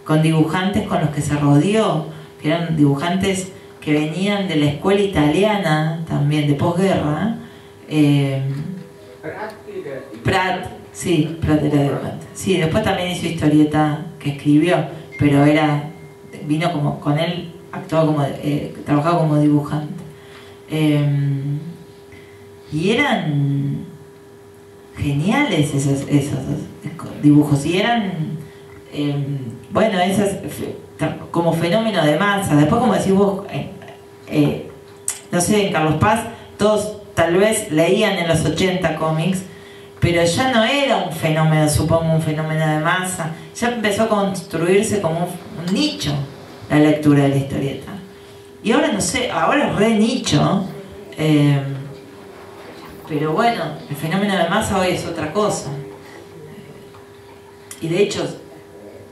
con dibujantes con los que se rodeó, que eran dibujantes que venían de la escuela italiana también, de posguerra. Pratt era dibujante. Sí, después también hizo historieta que escribió, pero vino como con él, actuaba como, trabajaba como dibujante. Y eran geniales esos dibujos, y eran, bueno, esas como fenómeno de masa. Después, como decís vos, no sé, en Carlos Paz, todos tal vez leían en los 80 cómics, pero ya no era un fenómeno, supongo, un fenómeno de masa. Ya empezó a construirse como un nicho la lectura de la historieta. Y ahora no sé, ahora es re nicho, pero bueno, el fenómeno de masa hoy es otra cosa. Y de hecho,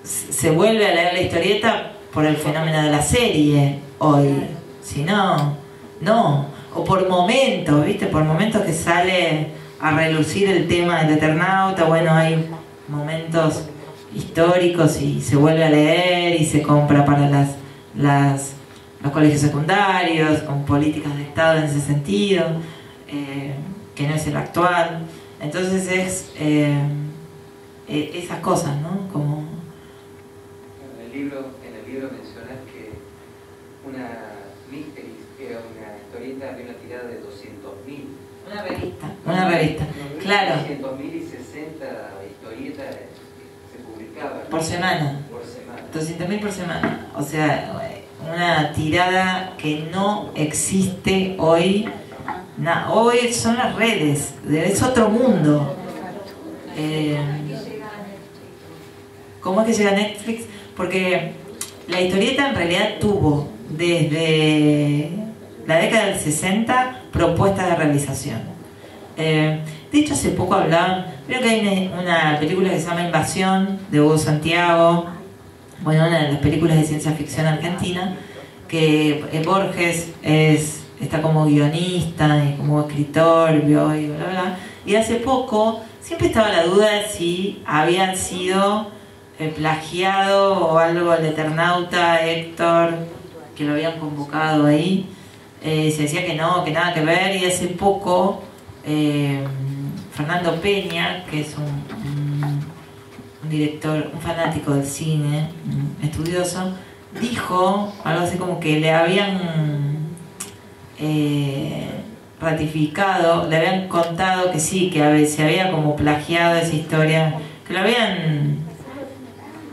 se vuelve a leer la historieta por el fenómeno de la serie hoy. Si no, no. O por momentos, ¿viste? Por momentos que sale a relucir el tema del Eternauta. Bueno, hay momentos históricos y se vuelve a leer y se compra para los colegios secundarios, con políticas de Estado en ese sentido, que no es el actual. Entonces es esas cosas, ¿no? Como... En el libro mencionas que una mystery era una historieta de una tirada de 200.000. Una revista, claro. 200.000 y 60 historietas se publicaban. Por semana. 200.000 por semana. O sea, una tirada que no existe hoy. Hoy son las redes, es otro mundo. ¿Cómo es que llega Netflix? Porque la historieta en realidad tuvo desde la década del 60 propuestas de realización. De hecho, hace poco hablaban, creo que hay una película que se llama Invasión, de Hugo Santiago, bueno, una de las películas de ciencia ficción argentina, que Borges está como guionista y como escritor, y bla, bla, y hace poco siempre estaba la duda de si habían sido plagiado o algo el Eternauta, Héctor, que lo habían convocado ahí. Se decía que no, que nada que ver, y hace poco Fernando Peña, que es un director, un fanático del cine, estudioso, dijo algo así como que le habían ratificado, le habían contado que sí, que se había como plagiado esa historia, que lo habían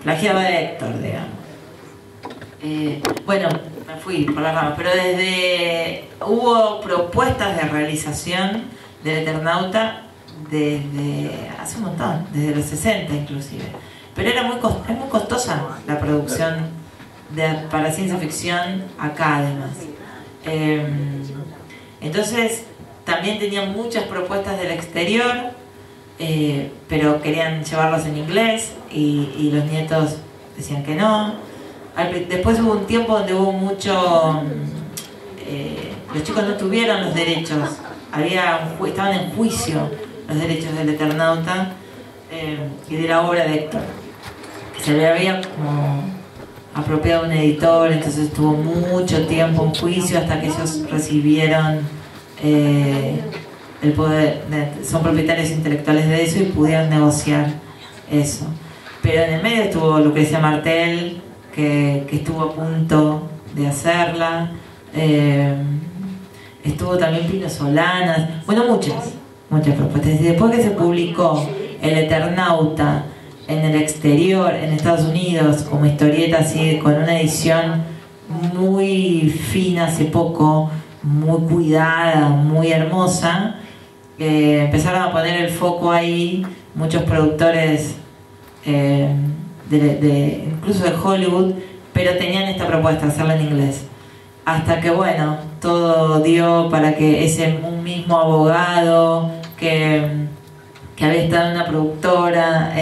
plagiado de Héctor, digamos. Bueno, me fui por las ramas, pero hubo propuestas de realización del Eternauta desde hace un montón, desde los 60 inclusive, pero es muy costosa la producción para ciencia ficción acá, además. Entonces también tenían muchas propuestas del exterior, pero querían llevarlos en inglés y los nietos decían que no. Después hubo un tiempo donde hubo mucho... los chicos no tuvieron los derechos, estaban en juicio los derechos del Eternauta y de la obra de Héctor, que se le había como apropiado un editor, entonces estuvo mucho tiempo en juicio hasta que ellos recibieron el poder, son propietarios intelectuales de eso y pudieron negociar eso. Pero en el medio estuvo Lucrecia Martel, que estuvo a punto de hacerla. Estuvo también Pino Solanas, bueno, muchas propuestas. Y después que se publicó El Eternauta en el exterior, en Estados Unidos, como historieta así, con una edición muy fina hace poco, muy cuidada, muy hermosa, empezaron a poner el foco ahí muchos productores incluso de Hollywood, pero tenían esta propuesta, hacerla en inglés. Hasta que bueno, todo dio para que un mismo abogado que había estado en una productora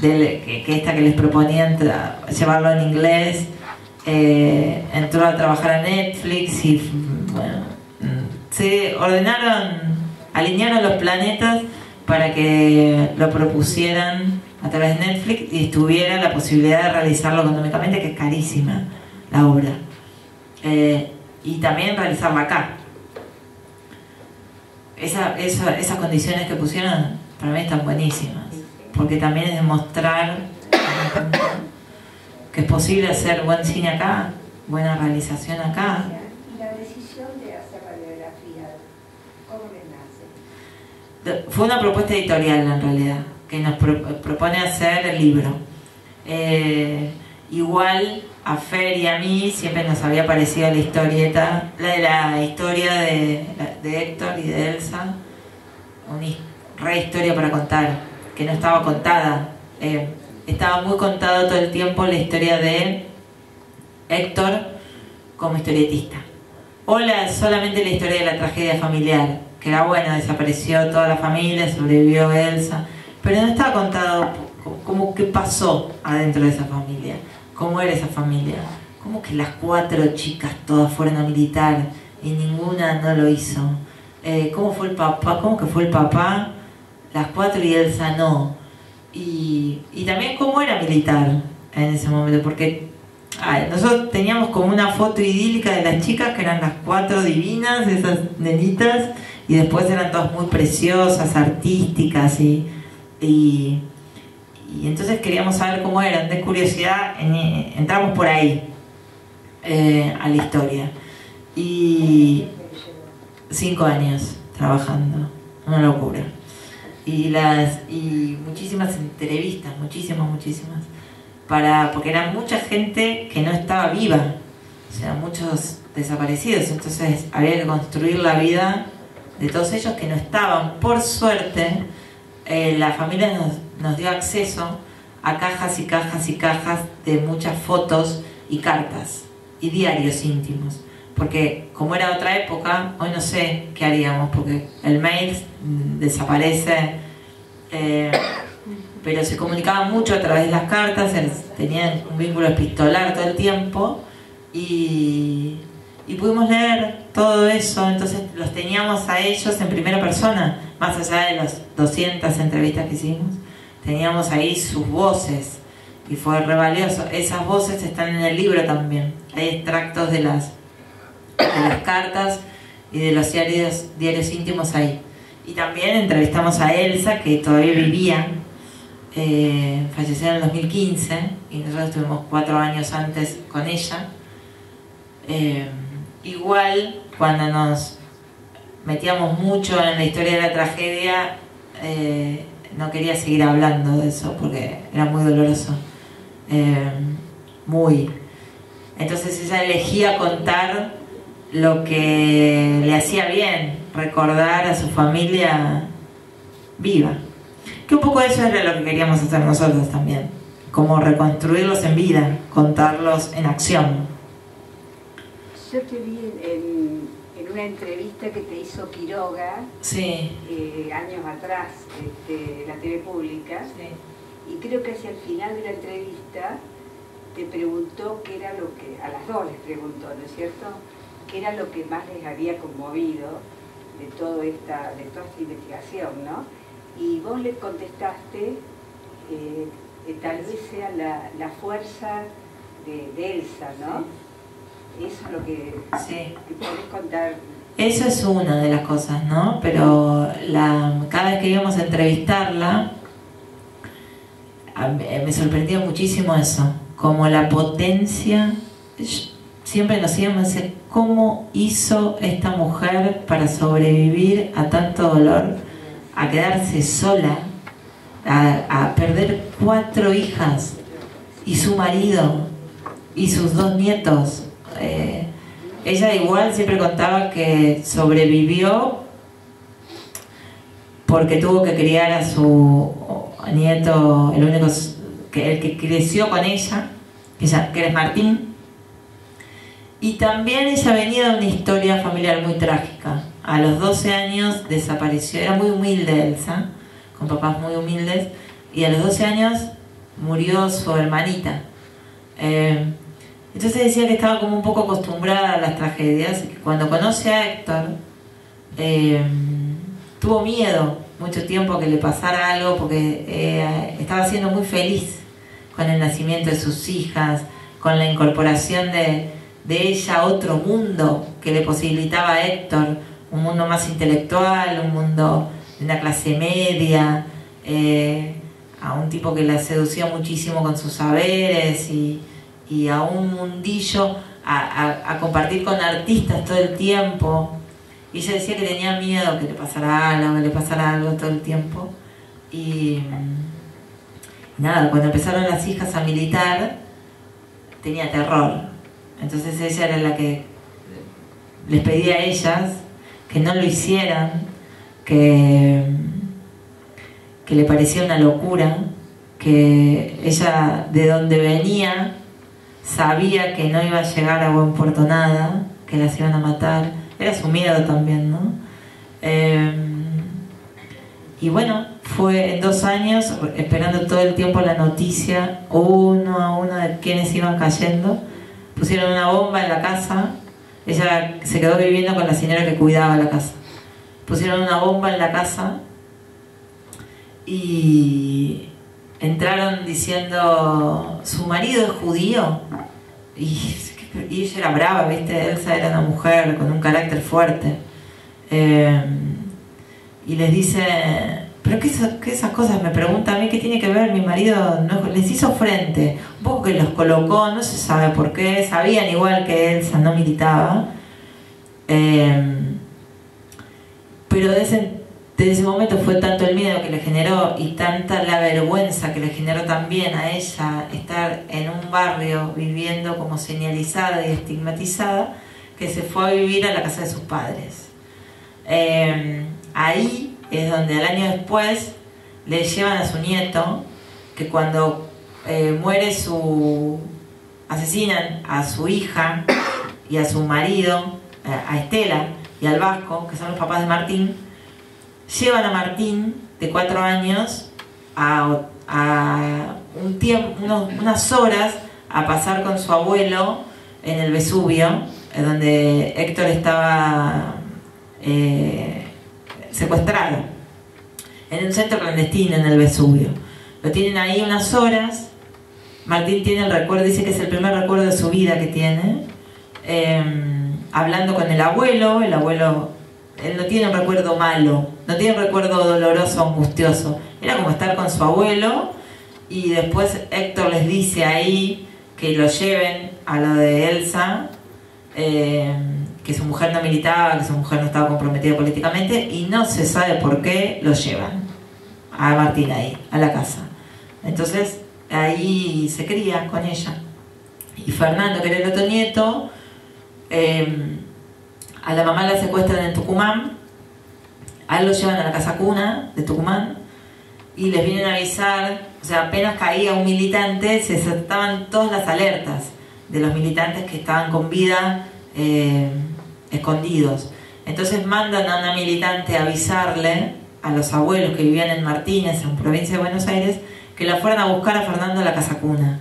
que les proponían llevarlo en inglés, entró a trabajar a Netflix y bueno, se alinearon los planetas para que lo propusieran a través de Netflix y tuviera la posibilidad de realizarlo económicamente, que es carísima la obra. Y también realizarla acá. Esas condiciones que pusieron para mí están buenísimas, porque también es demostrar que es posible hacer buen cine acá, buena realización acá. ¿Y la decisión de hacer radiografía, cómo les nace? Fue una propuesta editorial en realidad, que nos propone hacer el libro. Igual a Fer y a mí siempre nos había parecido la historia de Héctor y de Elsa, una re historia para contar, que no estaba contada. Estaba muy contado todo el tiempo la historia de Héctor como historietista. O solamente la historia de la tragedia familiar, que era bueno, desapareció toda la familia, sobrevivió Elsa, pero no estaba contado como qué pasó adentro de esa familia. ¿Cómo era esa familia? ¿Cómo que las 4 chicas todas fueron a militar y ninguna no lo hizo? ¿Cómo fue el papá? ¿Cómo que fue el papá? Las 4 y Elsa no. Y también cómo era militar en ese momento, porque nosotros teníamos como una foto idílica de las chicas que eran las 4 divinas, esas nenitas, y después eran todas muy preciosas, artísticas y entonces queríamos saber cómo eran. De curiosidad entramos por ahí a la historia. Y 5 años trabajando, una locura. Y muchísimas entrevistas, muchísimas, porque era mucha gente que no estaba viva, o sea, muchos desaparecidos, entonces había que construir la vida de todos ellos que no estaban. Por suerte, la familia nos dio acceso a cajas y cajas y cajas de muchas fotos y cartas y diarios íntimos, porque como era otra época, hoy no sé qué haríamos, porque el mail desaparece, pero se comunicaban mucho a través de las cartas, tenían un vínculo epistolar todo el tiempo y pudimos leer todo eso. Entonces los teníamos a ellos en primera persona, más allá de las 200 entrevistas que hicimos, teníamos ahí sus voces y fue re valioso. Esas voces están en el libro también, hay extractos de las cartas y de los diarios íntimos ahí. Y también entrevistamos a Elsa, que todavía vivía, falleció en el 2015 y nosotros estuvimos 4 años antes con ella. Igual cuando nos metíamos mucho en la historia de la tragedia, no quería seguir hablando de eso porque era muy doloroso, entonces ella elegía contar lo que le hacía bien, recordar a su familia viva, que un poco eso era lo que queríamos hacer nosotros también, como reconstruirlos en vida, contarlos en acción. Yo te vi en una entrevista que te hizo Quiroga, sí, años atrás, la TV pública, sí. Y creo que hacia el final de la entrevista te preguntó qué era lo que, a las dos les preguntó, ¿no es cierto?, qué era lo que más les había conmovido de toda esta investigación, ¿no? Y vos le contestaste, tal vez sea la fuerza de Elsa, ¿no? Sí. Eso es lo que sí. Te podés contar. Eso es una de las cosas, ¿no? Pero cada vez que íbamos a entrevistarla, me sorprendió muchísimo eso. como la potencia. Siempre nos íbamos a decir, ¿cómo hizo esta mujer para sobrevivir a tanto dolor, a quedarse sola, a perder 4 hijas y su marido y sus 2 nietos? Ella igual siempre contaba que sobrevivió porque tuvo que criar a su nieto, el que creció con ella, que es Martín. Y también ella venía de una historia familiar muy trágica. A los 12 años desapareció, era muy humilde Elsa, con papás muy humildes, y a los 12 años murió su hermanita. Entonces decía que estaba como un poco acostumbrada a las tragedias, y que cuando conoce a Héctor, tuvo miedo mucho tiempo a que le pasara algo, porque estaba siendo muy feliz con el nacimiento de sus hijas, con la incorporación de ella a otro mundo que le posibilitaba a Héctor, un mundo más intelectual, un mundo de una clase media, a un tipo que la seducía muchísimo con sus saberes, y a un mundillo a compartir con artistas todo el tiempo. Y ella decía que tenía miedo que le pasara algo todo el tiempo. Y nada, cuando empezaron las hijas a militar, tenía terror. Entonces ella era la que les pedía a ellas que no lo hicieran, que le parecía una locura, que ella de donde venía sabía que no iba a llegar a buen puerto nada, que las iban a matar. Era su miedo también, ¿no? Y bueno, fue en 2 años, esperando todo el tiempo la noticia, uno a uno, de quienes iban cayendo. Pusieron una bomba en la casa. Ella se quedó viviendo con la señora que cuidaba la casa. Pusieron una bomba en la casa y entraron diciendo, su marido es judío. Y ella era brava, ¿viste? Elsa era una mujer con un carácter fuerte. Y les dice, pero que esas cosas, me pregunta a mí, ¿qué tiene que ver? Mi marido no, les hizo frente, un poco que los colocó, no se sabe por qué, sabían igual que Elsa no militaba. Pero desde ese momento fue tanto el miedo que le generó y tanta la vergüenza que le generó también a ella estar en un barrio viviendo como señalizada y estigmatizada, que se fue a vivir a la casa de sus padres. Ahí es donde al año después le llevan a su nieto, que cuando asesinan a su hija y a su marido, a Estela y al Vasco, que son los papás de Martín, llevan a Martín, de 4 años, a unas horas a pasar con su abuelo en el Vesubio, donde Héctor estaba secuestrado, en un centro clandestino en el Vesubio. Lo tienen ahí unas horas. Martín tiene el recuerdo, dice que es el primer recuerdo de su vida que tiene, hablando con el abuelo. El abuelo, él no tiene un recuerdo malo, no tiene un recuerdo doloroso, angustioso. Era como estar con su abuelo, y después Héctor les dice ahí que lo lleven a lo de Elsa, que su mujer no militaba, que su mujer no estaba comprometida políticamente, y no se sabe por qué lo llevan a Martín ahí, a la casa. Entonces ahí se cría con ella. Y Fernando, que era el otro nieto, a la mamá la secuestran en Tucumán, a él lo llevan a la casa cuna de Tucumán y les vienen a avisar. O sea, apenas caía un militante, se saltaban todas las alertas de los militantes que estaban con vida escondidos. Entonces mandan a una militante a avisarle a los abuelos que vivían en Martínez, en provincia de Buenos Aires, que la fueran a buscar a Fernando a la casa cuna.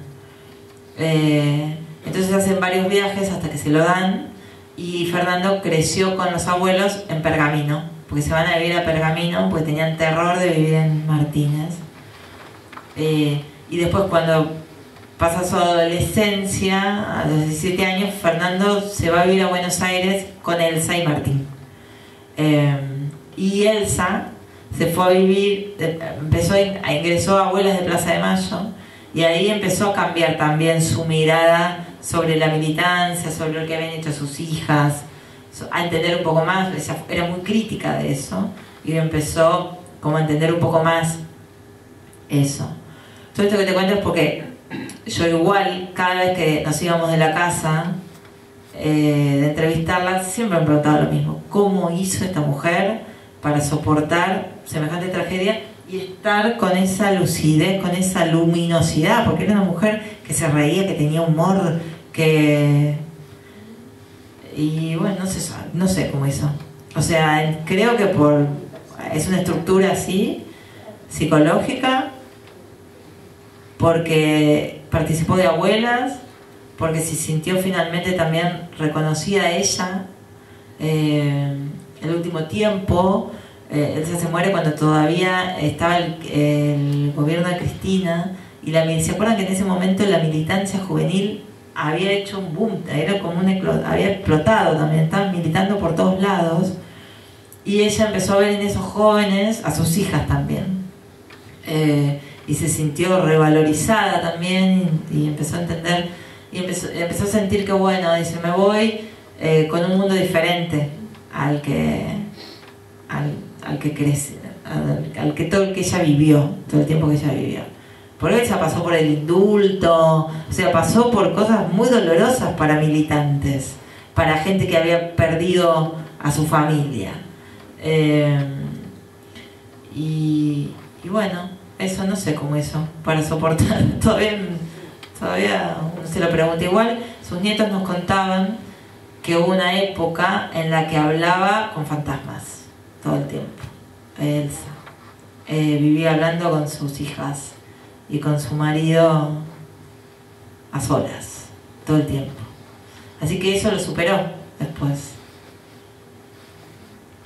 Entonces hacen varios viajes hasta que se lo dan, y Fernando creció con los abuelos en Pergamino, porque se van a vivir a Pergamino porque tenían terror de vivir en Martínez. Y después, cuando pasa su adolescencia, a los 17 años, Fernando se va a vivir a Buenos Aires con Elsa y Martín. Y Elsa se fue a vivir, ingresó a Abuelas de Plaza de Mayo, Y ahí empezó a cambiar también su mirada sobre la militancia, sobre lo que habían hecho sus hijas, a entender un poco más. Ella era muy crítica de eso y empezó como a entender un poco más eso. Todo esto que te cuento es porque yo igual, cada vez que nos íbamos de la casa de entrevistarla, siempre me preguntaba lo mismo: ¿cómo hizo esta mujer para soportar semejante tragedia y estar con esa lucidez, con esa luminosidad? Porque era una mujer que se reía, que tenía humor, que... Y bueno, no sé cómo hizo. O sea, creo que es una estructura así, psicológica, porque participó de abuelas, porque se sintió finalmente también reconocida a ella el último tiempo. Elsa se muere cuando todavía estaba el gobierno de Cristina, y ¿se acuerdan que en ese momento la militancia juvenil había hecho un boom? Era como había explotado también, estaban militando por todos lados, y ella empezó a ver en esos jóvenes a sus hijas también, y se sintió revalorizada también, y empezó a entender, y empezó a sentir que bueno, dice, me voy con un mundo diferente al que crece, todo el que ella vivió, todo el tiempo que ella vivió. Porque ella pasó por el indulto, o sea, pasó por cosas muy dolorosas para militantes, para gente que había perdido a su familia. Y bueno, eso no sé cómo hizo para soportar. Todavía uno se lo pregunta. Igual sus nietos nos contaban que hubo una época en la que hablaba con fantasmas todo el tiempo. Elsa vivía hablando con sus hijas y con su marido a solas todo el tiempo. Así que eso lo superó después.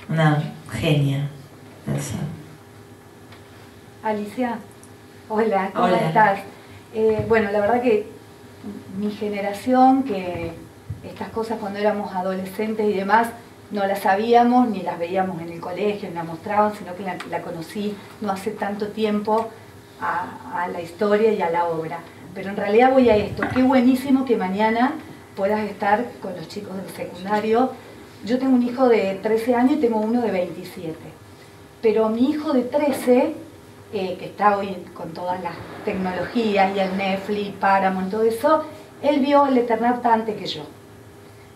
Una genia, Elsa. Alicia, hola, ¿cómo Hola. estás? Bueno, la verdad que mi generación, que estas cosas cuando éramos adolescentes y demás, no las sabíamos ni las veíamos en el colegio, ni las mostraban, sino que la conocí no hace tanto tiempo a la historia y a la obra. Pero en realidad voy a esto, qué buenísimo que mañana puedas estar con los chicos del secundario. Yo tengo un hijo de 13 años y tengo uno de 27. Pero mi hijo de 13, que está hoy con todas las tecnologías y el Netflix, Paramount, todo eso, él vio el Eternauta antes que yo.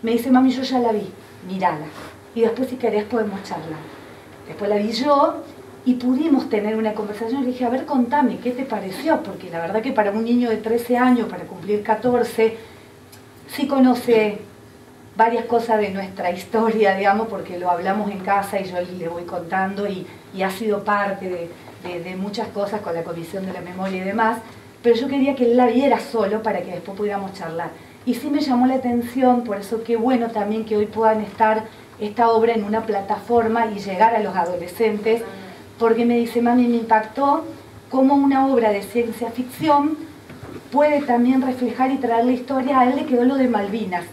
Me dice, mami, yo ya la vi, mírala. Y después si querés podemos charlar. Después la vi yo y pudimos tener una conversación. Le dije, a ver, contame, ¿qué te pareció? Porque la verdad que para un niño de 13 años, para cumplir 14, sí conoce varias cosas de nuestra historia, digamos, porque lo hablamos en casa y yo le voy contando y ha sido parte de muchas cosas con la Comisión de la Memoria y demás, pero yo quería que él la viera solo para que después pudiéramos charlar. Y sí me llamó la atención, por eso qué bueno también que hoy puedan estar esta obra en una plataforma y llegar a los adolescentes, porque me dice, mami, me impactó cómo una obra de ciencia ficción puede también reflejar y traer la historia. A él le quedó lo de Malvinas.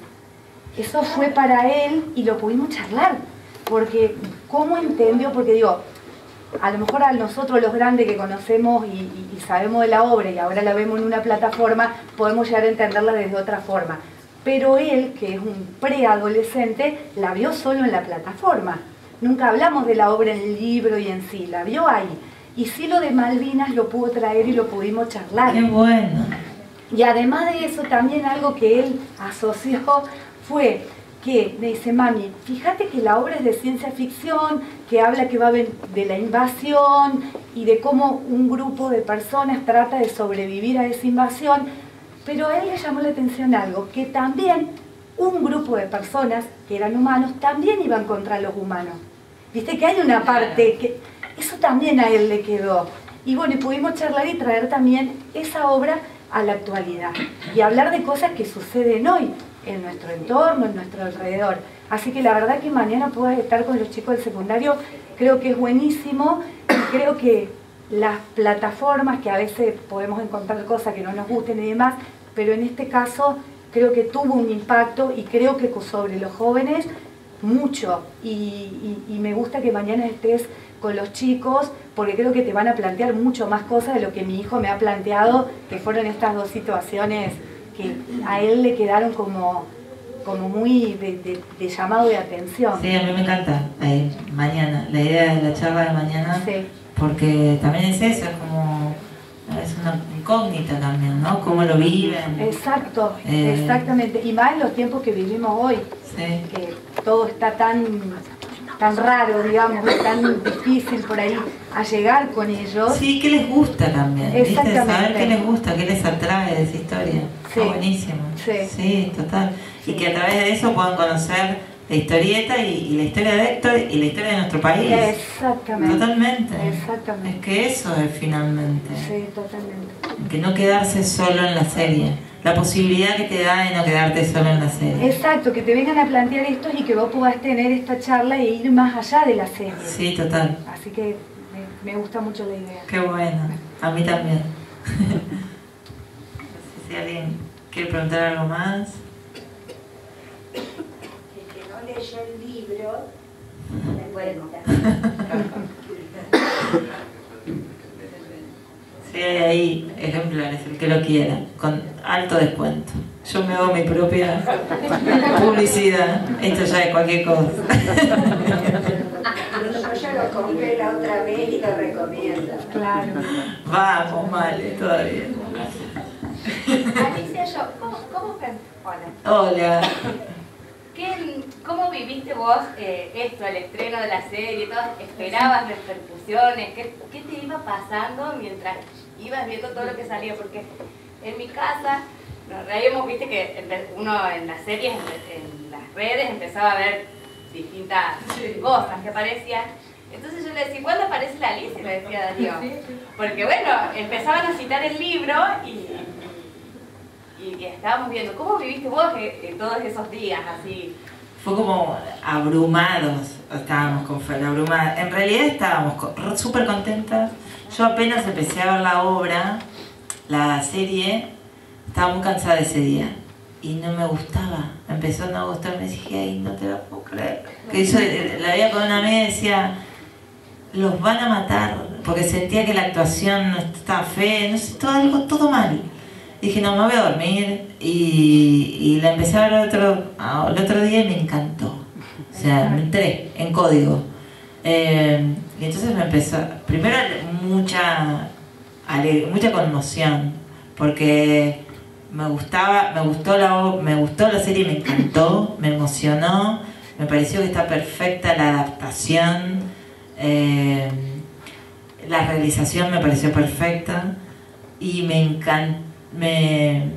Eso fue para él y lo pudimos charlar, porque cómo entendió, porque digo, a lo mejor a nosotros los grandes que conocemos y sabemos de la obra y ahora la vemos en una plataforma, podemos llegar a entenderla desde otra forma. Pero él, que es un preadolescente, la vio solo en la plataforma. Nunca hablamos de la obra en el libro y en sí, la vio ahí. Y sí, lo de Malvinas lo pudo traer y lo pudimos charlar. ¡Qué bueno! Y además de eso, también algo que él asoció fue que me dice, mami, fíjate que la obra es de ciencia ficción, que habla que va de la invasión y de cómo un grupo de personas trata de sobrevivir a esa invasión, pero a él le llamó la atención algo, que también un grupo de personas que eran humanos también iban contra los humanos. Viste que hay una parte que eso también a él le quedó. Y bueno, y pudimos charlar y traer también esa obra a la actualidad y hablar de cosas que suceden hoy en nuestro entorno, en nuestro alrededor. Así que la verdad que mañana puedas estar con los chicos del secundario, creo que es buenísimo, y creo que las plataformas, que a veces podemos encontrar cosas que no nos gusten y demás, pero en este caso creo que tuvo un impacto y creo que sobre los jóvenes mucho, y me gusta que mañana estés con los chicos, porque creo que te van a plantear mucho más cosas de lo que mi hijo me ha planteado, que fueron estas dos situaciones que a él le quedaron como muy de llamado de atención. Sí, a mí me encanta mañana, la idea de la charla de mañana, sí. Porque también es eso, es una incógnita también, ¿no? Cómo lo viven. Exacto, exactamente, y más en los tiempos que vivimos hoy, sí. Que todo está tan raro, digamos, tan difícil por ahí a llegar con ellos. Sí, ¿qué les gusta también? ¿Viste? Saber qué les gusta, qué les atrae de esa historia. Sí. Está buenísimo. Sí. Sí, total. Sí. Y que a través de eso puedan conocer la historieta y la historia de Héctor y la historia de nuestro país. Exactamente. Totalmente. Exactamente. Es que eso es finalmente. Sí, totalmente. Que no quedarse solo en la serie. La posibilidad que te da de no quedarte solo en la serie. Exacto, que te vengan a plantear esto y que vos puedas tener esta charla e ir más allá de la serie. Sí, total. Así que me gusta mucho la idea. Qué bueno, a mí también. No sé si alguien quiere preguntar algo más. El que no leyó el libro, me cuenta. Sí, hay ahí ejemplares, el que lo quiera, con alto descuento. Yo me hago mi propia publicidad. Esto ya es cualquier cosa. Yo ya lo compré la otra vez y lo recomiendo. Claro. Vamos, vale, todavía. Alicia, hola. Hola. ¿Cómo viviste vos esto, el estreno de la serie? ¿Esperabas repercusiones? ¿Qué te iba pasando mientras ibas viendo todo lo que salía? Porque en mi casa nos reímos, viste que uno en las series, en las redes, empezaba a ver distintas cosas que aparecían. Entonces yo le decía, ¿cuándo aparece la Alicia? Me decía Darío. Porque bueno, empezaban a citar el libro y estábamos viendo. ¿Cómo viviste vos todos esos días así? Fue como abrumados, estábamos con Fer, abrumadas. En realidad estábamos súper contentas. Yo apenas empecé a ver la obra, la serie, estaba muy cansada ese día. Y no me gustaba, me empezó a no gustar, me dije, ay, no te lo puedo creer. Que yo la veía con una amiga y decía, los van a matar, porque sentía que la actuación no estaba fea, no sé, todo mal. Dije, no, me voy a dormir, y la empecé a ver el otro día y me encantó. O sea, me entré en código. Y entonces me empezó, primero mucha conmoción, porque me gustó la serie, me encantó, me emocionó, me pareció que está perfecta la adaptación, la realización me pareció perfecta, y me encantó. Me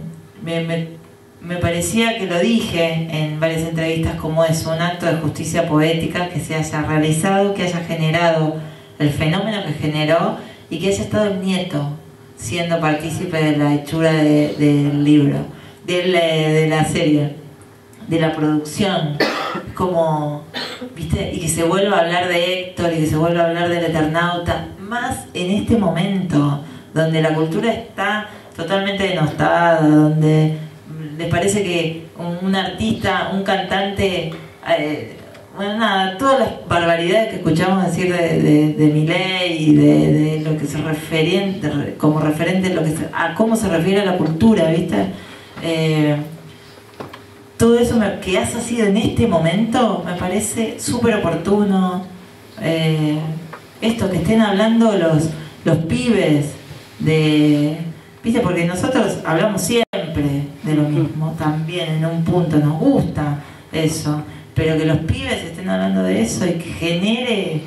parecía que lo dije en varias entrevistas como es un acto de justicia poética que se haya realizado, que haya generado el fenómeno que generó y que haya estado el nieto siendo partícipe de la hechura del libro, de la serie, de la producción, como, ¿viste? Y que se vuelva a hablar de Héctor y que se vuelva a hablar del Eternauta, más en este momento donde la cultura está totalmente denostada, donde les parece que un artista, un cantante, bueno, nada, todas las barbaridades que escuchamos decir de Milei y de lo que se como referente a cómo se refiere a la cultura, ¿viste? Todo eso que has sido en este momento me parece súper oportuno. Esto que estén hablando los pibes ¿viste? Porque nosotros hablamos siempre de lo mismo, también en un punto nos gusta eso, pero que los pibes estén hablando de eso y que genere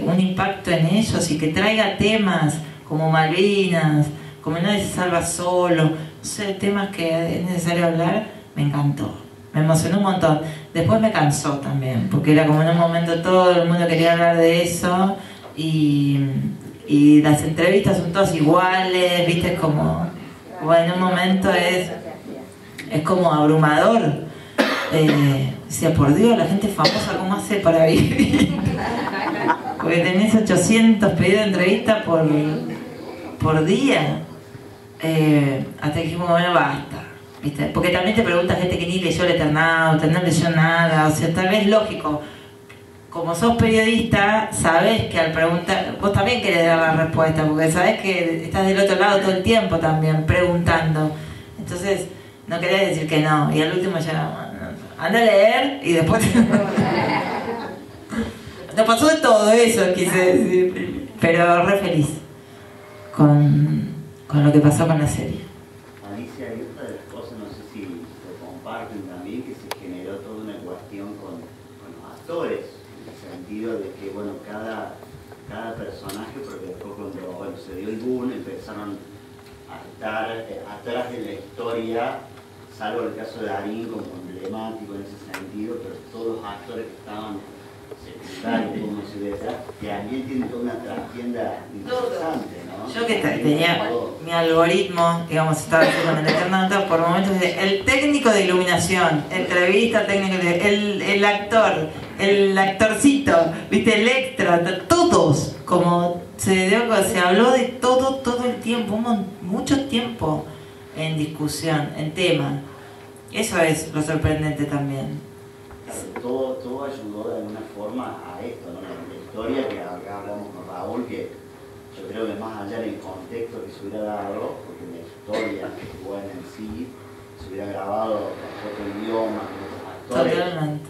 un impacto en ellos y que traiga temas como Malvinas, como Nadie se salva solo, no sé, temas que es necesario hablar, me encantó, me emocionó un montón. Después me cansó también, porque era como en un momento todo el mundo quería hablar de eso y las entrevistas son todas iguales, viste, como, bueno, en un momento es como abrumador. Decía, por Dios, la gente famosa, ¿cómo hace para vivir? Porque tenés 800 pedidos de entrevista por día. Hasta que dijimos, bueno, basta. ¿viste? Porque también te pregunta gente que ni leyó El Eternauta, no leyó nada, o sea, tal vez lógico. Como sos periodista, sabés que al preguntar, vos también querés dar la respuesta, porque sabés que estás del otro lado todo el tiempo también, preguntando. Entonces, no querés decir que no, y al último ya, anda a leer, y después... Nos pasó de todo eso, quise decir, pero re feliz con lo que pasó con la serie. Alicia, y otra de las cosas, no sé si lo comparten también, que se generó toda una cuestión con los actores, en el sentido de que, bueno, cada personaje, porque después cuando se dio el boom, empezaron a estar atrás de la historia, salvo el caso de Darín como emblemático en ese sentido, pero todos los actores que estaban secundarios, como se ve atrás, que también tienen toda una trastienda interesante, ¿no? Yo que tenía mi algoritmo, digamos, estaba así con El Eternauta, por momentos el técnico de iluminación, entrevista técnico, el actor, el actorcito, viste, el extra, todos, como se habló de todo el tiempo, mucho tiempo en discusión, en tema. Eso es lo sorprendente también. Todo ayudó de alguna forma a esto, ¿no? La historia que acá hablamos con Raúl, que yo creo que más allá del contexto que se hubiera dado, porque la historia buena en sí, se hubiera grabado con otro idioma, con otros actores,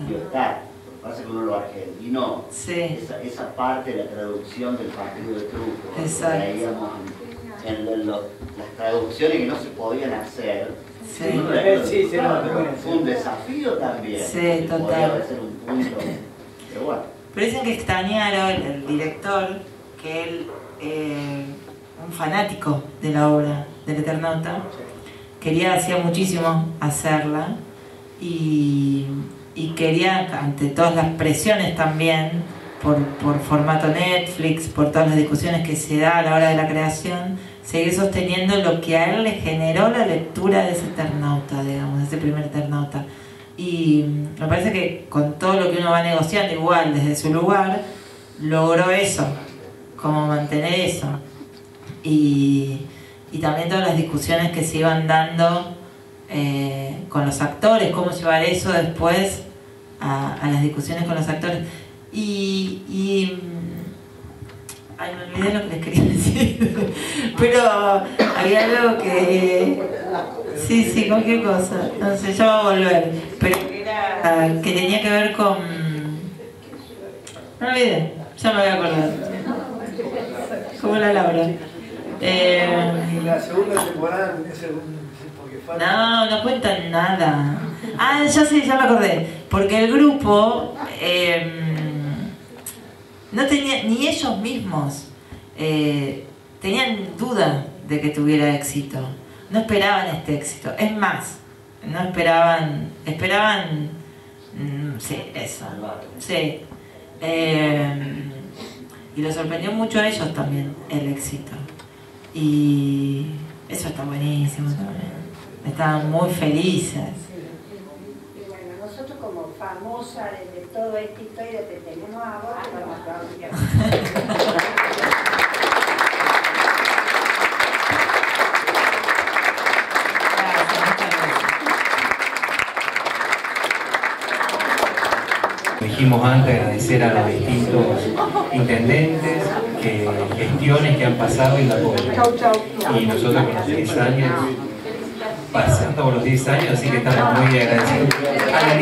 y está. Lo que pasa es que uno lo argentino, sí. esa parte de la traducción del partido de truco, veíamos en las traducciones que no se podían hacer. Sí. Fue un desafío también. Sí, total. Podría ser un punto. Pero bueno. Pero dicen que extrañaron el director, que él, un fanático de la obra del Eternauta, hacía muchísimo hacerla y quería, ante todas las presiones también, por formato Netflix, por todas las discusiones que se da a la hora de la creación, seguir sosteniendo lo que a él le generó la lectura de ese Eternauta, digamos, de ese primer Eternauta. Y me parece que con todo lo que uno va negociando, igual desde su lugar, logró eso, como mantener eso. Y también todas las discusiones que se iban dando con los actores, cómo llevar eso después a las discusiones con los actores. Ay, me olvidé lo que les quería decir. Pero había algo que... Sí, cualquier cosa. No sé, ya va a volver. Pero que tenía que ver con... No me olvidé, ya me voy a acordar. Como la Laura. La segunda temporada es porque no cuentan nada. Ah, ya sé, ya me acordé. Porque el grupo... no tenía, ni ellos mismos tenían duda de que tuviera éxito. No esperaban este éxito. Es más, no esperaban, sí, eso. Sí. Y los sorprendió mucho a ellos también el éxito. Y eso está buenísimo también. Estaban muy felices. Y bueno, nosotros como famosa de toda esta historia que tenemos ahora, vamos a aplaudir. Dijimos antes agradecer a los distintos intendentes, gestiones que han pasado y la comunidad. Y nosotros con los 10 años, pasando por los 10 años, así que estamos muy agradecidos. A la